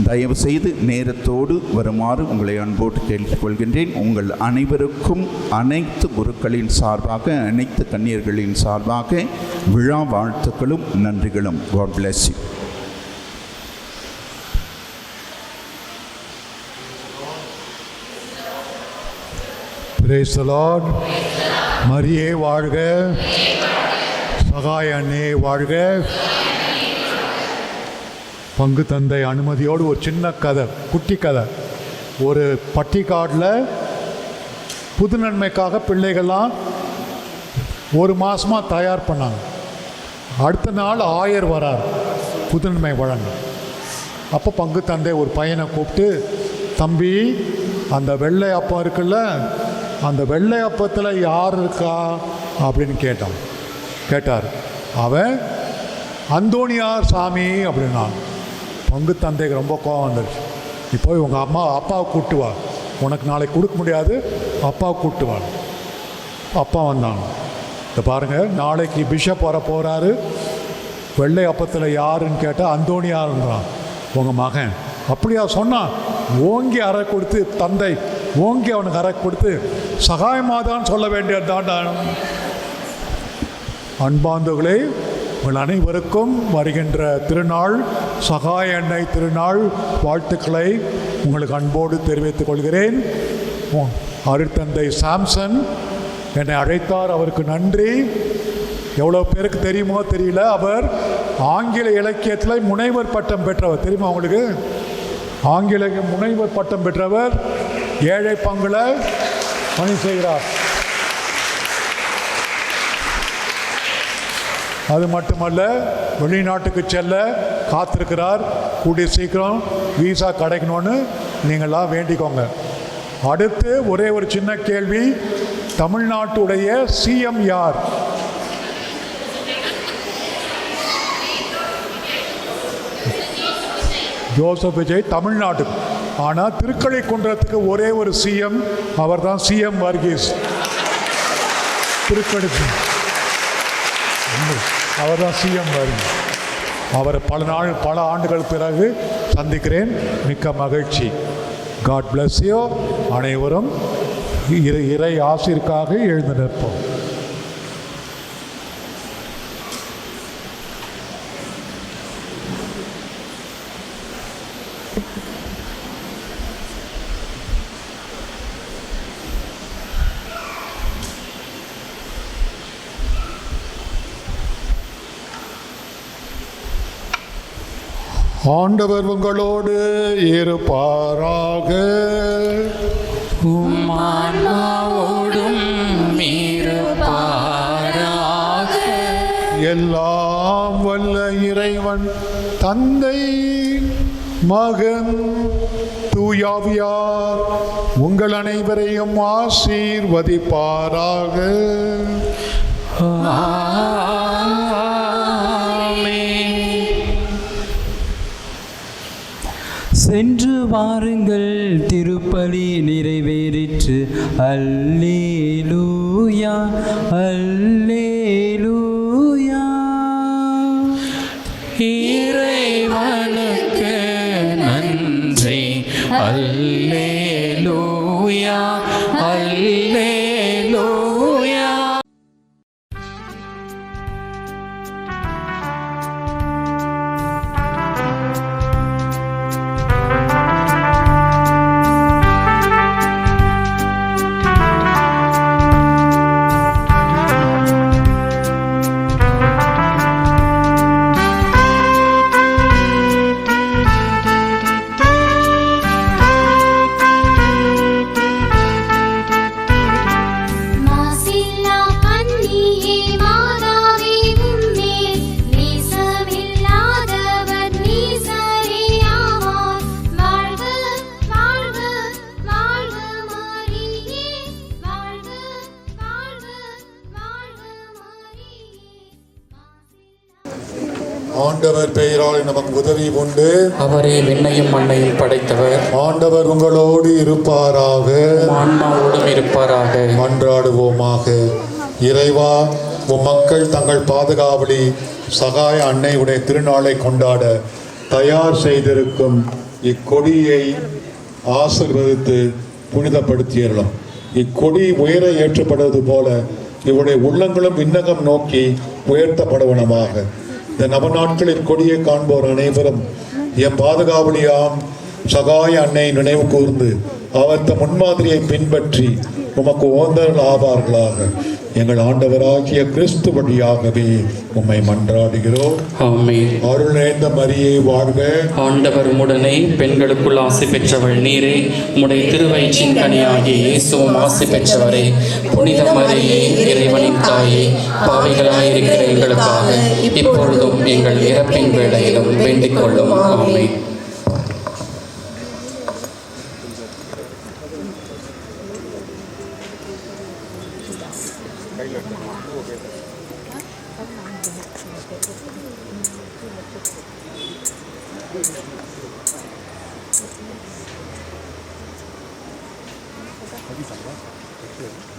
தயவு செய்து நேரத்தோடு வருமாறு உங்களை அன்போடு கேட்டுக்கொள்கின்றேன். உங்கள் அனைவருக்கும் அனைத்து குருக்களின் சார்பாக, அனைத்து கன்னியர்களின் சார்பாக விழா வாழ்த்துக்களும் நன்றிகளும். God bless you. Praise the Lord. மரியே வாழ்க, சகாய அன்னையே வாழ்க. பங்கு தந்தை அனுமதியோடு ஒரு சின்ன கதை, குட்டி கதை. ஒரு பட்டிக்காட்டில் புது நன்மைக்காக பிள்ளைகள்லாம் ஒரு மாதமாக தயார் பண்ணாங்க. அடுத்த நாள் ஆயர் வரார் புது நன்மை வழங்க. அப்போ பங்கு தந்தை ஒரு பையனை கூப்பிட்டு, தம்பி அந்த வெள்ளை அப்பம் இருக்குல்ல, அந்த வெள்ளை அப்பத்தில் யார் இருக்கா அப்படின்னு கேட்டார். அவன் அந்தோணியார் சாமி அப்படின்னா. பங்கு தந்தைக்கு ரொம்ப கோவம் வந்துடுச்சு. இப்போ உங்கள் அப்பாவை கூப்பிட்டு வா, உனக்கு நாளைக்கு கொடுக்க முடியாது, அப்பாவை கூப்பிட்டு வா. அப்பா வந்தாங்க. இதை பாருங்கள், நாளைக்கு பிஷப் வர போகிறாரு. வெள்ளை அப்பத்தில் யாருன்னு கேட்டால் அந்தோணியாருன்றான் உங்கள் மகன். அப்படியா சொன்னான். ஓங்கி அறை கொடுத்து, தந்தை ஓங்கி அவனுக்கு அறை கொடுத்து, சகாயமாதான் சொல்ல வேண்டியதுதான். அன்பாந்தவர்களே, உங்கள் அனைவருக்கும் வருகின்ற திருநாள் சகாய அன்னை திருநாள் வாழ்த்துக்களை உங்களுக்கு அன்போடு தெரிவித்துக் கொள்கிறேன். அருட்தந்தை சாம்சன் என்னை அழைத்தார், அவருக்கு நன்றி. எவ்வளோ பேருக்கு தெரியுமோ தெரியல, அவர் ஆங்கில இலக்கியத்தில் முனைவர் பட்டம் பெற்றவர். தெரியுமா உங்களுக்கு? ஆங்கில முனைவர் பட்டம் பெற்றவர். ஏழை பங்குல பணி செய்கிறார். அது மட்டுமல்ல, வெளிநாட்டுக்கு செல்ல காத்திருக்கிறார். கூடிய சீக்கிரம் வீசா கிடைக்கணும்னு நீங்களாம் வேண்டிக்கோங்க. அடுத்து ஒரே ஒரு சின்ன கேள்வி, தமிழ்நாட்டுடைய சிஎம் யார்? ஜோசப் விஜய் தமிழ்நாட்டுக்கு. ஆனால் திருக்கடைக்குன்றத்துக்கு ஒரே ஒரு சிஎம், அவர் தான் சிஎம் வர்கீஸ். திருக்கடை அவர் தான் சிஎம் வர்கீஸ். அவரை பல ஆண்டுகள் பிறகு சந்திக்கிறேன். மிக்க மகிழ்ச்சி. God bless you. அனைவரும் இறை ஆசிற்காக எழுந்து நிற்போம். ஆண்டவர் உங்களோடு இருப்பாராக. உம்மான்மாவோடும் இருப்பாராக. எல்லாம் வல்ல இறைவன் தந்தை, மகன், தூயாவியார் உங்கள் அனைவரையும் ஆசீர்வதிப்பாராக. சென்று வாருங்கள், திருப்பலி நிறைவேறிற்று. அல்லேலூயா, அல்லேலூயா. இறைவனுக்கு நன்றி. அல்லேலூயா, அல்லேலூயா. ஆண்டவர் பெயரால் நமக்கு உதவி உண்டு. அவரே விண்ணையும் மண்ணையும் படைத்தவர். ஆண்டவர் உங்களோடு இருப்பாராக. ஆன்மாவோடும் இருப்பாராக. மன்றாடுவோமாக. இறைவா, உம் மக்கள் தங்கள் பாதுகாவலி சகாய அன்னையுடைய திருநாளை கொண்டாட தயார் செய்திருக்கும் இக்கொடியை ஆசீர்வதித்து புனிதப்படுத்தியறலாம். இக்கொடி உயர ஏற்றப்படுவது போல இவருடைய உள்ளங்களும் விண்ணகம் நோக்கி உயர்த்தப்படுவனமாக. இந்த நவநாட்களில் கொடியை காண்போர் அனைவரும் என் பாதுகாவலியாம் சகாய அன்னை நினைவு கூர்ந்து அவர்த்த முன்மாதிரியை பின்பற்றி உமக்கு ஓந்தர்கள் ஆவார்களாக. எங்கள் ஆண்டவராகிய கிறிஸ்து வழியாகவே உம்மை மன்றாடுகிறோம். ஆமென். அருள் நிறைந்த மரியே வாழ்க. ஆண்டவர் உம்முடனே பெண்களுக்குள் ஆசி பெற்றவள் நீரே. உம்முடைய திருவயிற்றின் கனியாகிய இயேசுவும் ஆசி பெற்றவரே. புனித மரியே, இறைவனின் தாயே, பாவிகளாயிருக்கிற எங்களுக்காக இப்பொழுதும் எங்கள் இறப்பின் வேளையிலும் வேண்டிக் கொள்ளும். ஆமென்.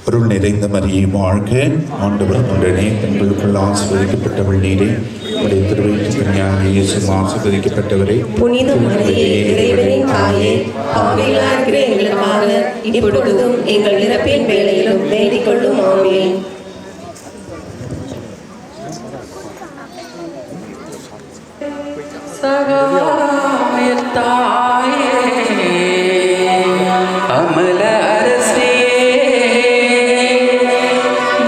அருள் நிறைந்த மரியே வாழ்க. ஆண்டவர் உடனே பெண்களுக்குள் ஆசீர்வதிக்கப்பட்டவள் நீரே. உடைய திருவயிற்றின் கனியாகிய இயேசுவும் ஆசீர்வதிக்கப்பட்டவரே. புனித மரியே, இறைவனின் தாயே, பாவிகளாயிருக்கிற எங்களுக்காக இப்பொழுதும் எங்கள் இறப்பின் வேளையிலும் வேண்டிக் கொள்ளும். ஆமென். அமல அரசே,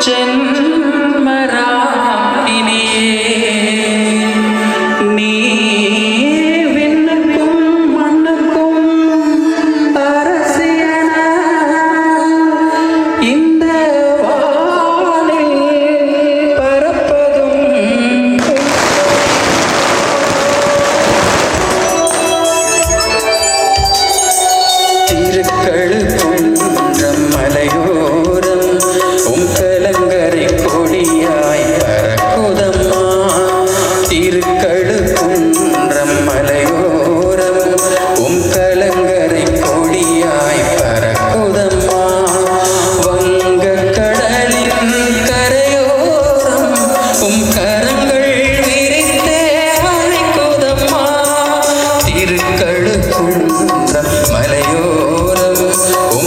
ஜன்மராகினியே, நீ விண்ணுக்கும் மண்ணுக்கும் அரசியன இந்த வானில் பரப்பதும் திருக்கழுக்குன்றம் மலையோரம் உம் கலங்கரை கொடியாய் பறக்குதம்மா. திருக்கழுக்குன்றம் மலையோரம் உம் கலங்கரை கொடியாய் பறக்குதம்மா. வங்கக் கடலின் கரையோரம் உம் கரங்கள் விரித்தே அழைக்குதம்மா. திருக்கழுக்குன்றம் மலையோரம் உம்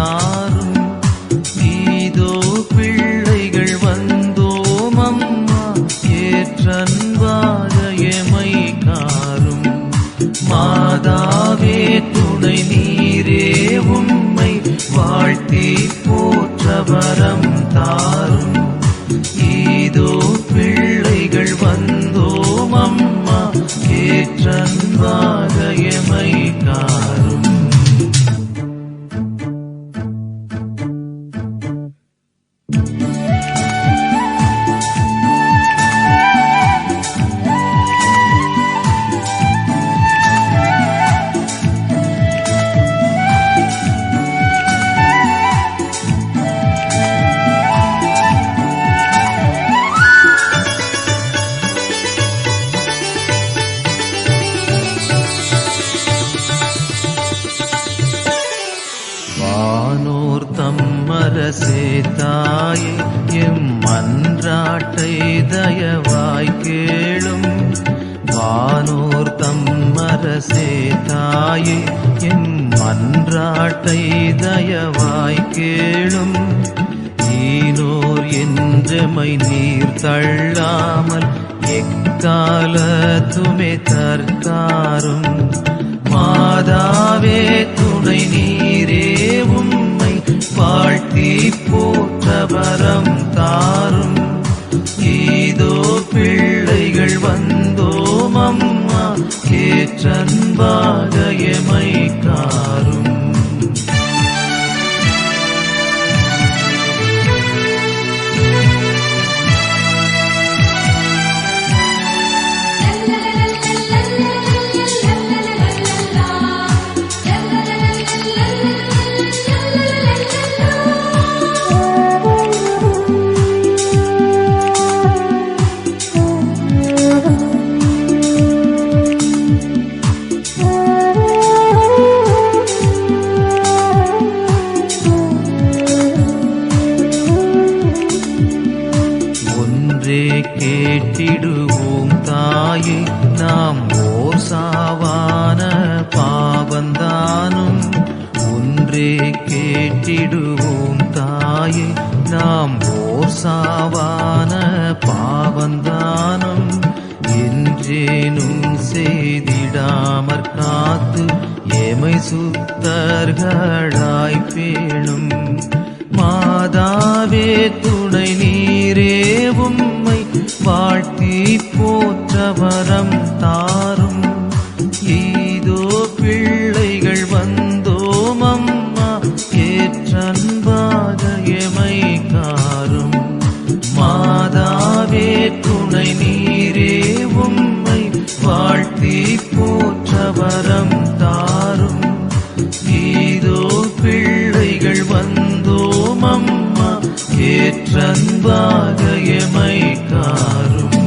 தாரும். இதோ பிள்ளைகள் வந்தோம் அம்மா, ஏற்றன்பாக எமை காரும். மாதாவே துணை நீரே, உம்மை வாழ்த்தி போற்ற வரம் தாரும். இதோ பிள்ளைகள் வந்தோம் அம்மா, ஏற்றன்பாக எமை காரும். வானோர் தம்மரசே தாயே, எம் மன்றாட்டை தயவாய் கேளும். வானோர் தம்மரசே தாயே, எம் மன்றாட்டை தயவாய் கேளும். ஈனோர் என்றமை நீர் தள்ளாமல் எக்காலத்துமே தற்காரும். மாதாவே துணை நீரே, உம்மை வாழ்த்தி போற்ற வரம் தாரும். இதோ பிள்ளைகள் வந்தோம் அம்மா, ஏற்றன்பாக எமை காரும். கேட்டிடுவோம் தாயே, நாம் ஓர் சாவான பாவந்தானும். ஒன்றே கேட்டிடுவோம் தாயே, நாம் ஓர் சாவான பாவந்தானும். என்றேனும் செய்திடாமற் காத்து எமை சுத்தர்களாய் பேணும். மாதாவே துணை நீரே, உம்மை வாழ்த்தி போற்ற வரம் தாரும். இதோ பிள்ளைகள் வந்தோம் அம்மா, ஏற்றன்பாக எமை காரும். மாதாவே துணை நீரே, உம்மை வாழ்த்தி போற்ற வரம் தாரும். இதோ பிள்ளைகள் வந்தோம் அம்மா, ஏற்றன்பாக எமை காரும்.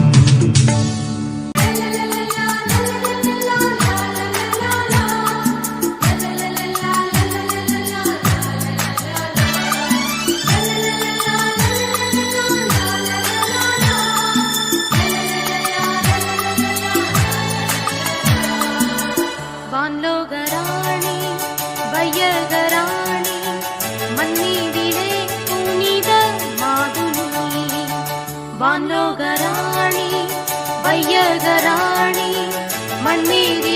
வான்லோகராணி வையகராணி, மன்னிதிலே புனித மாதுனி. வான்லோகராணி வையகராணி, மன்னிதிலே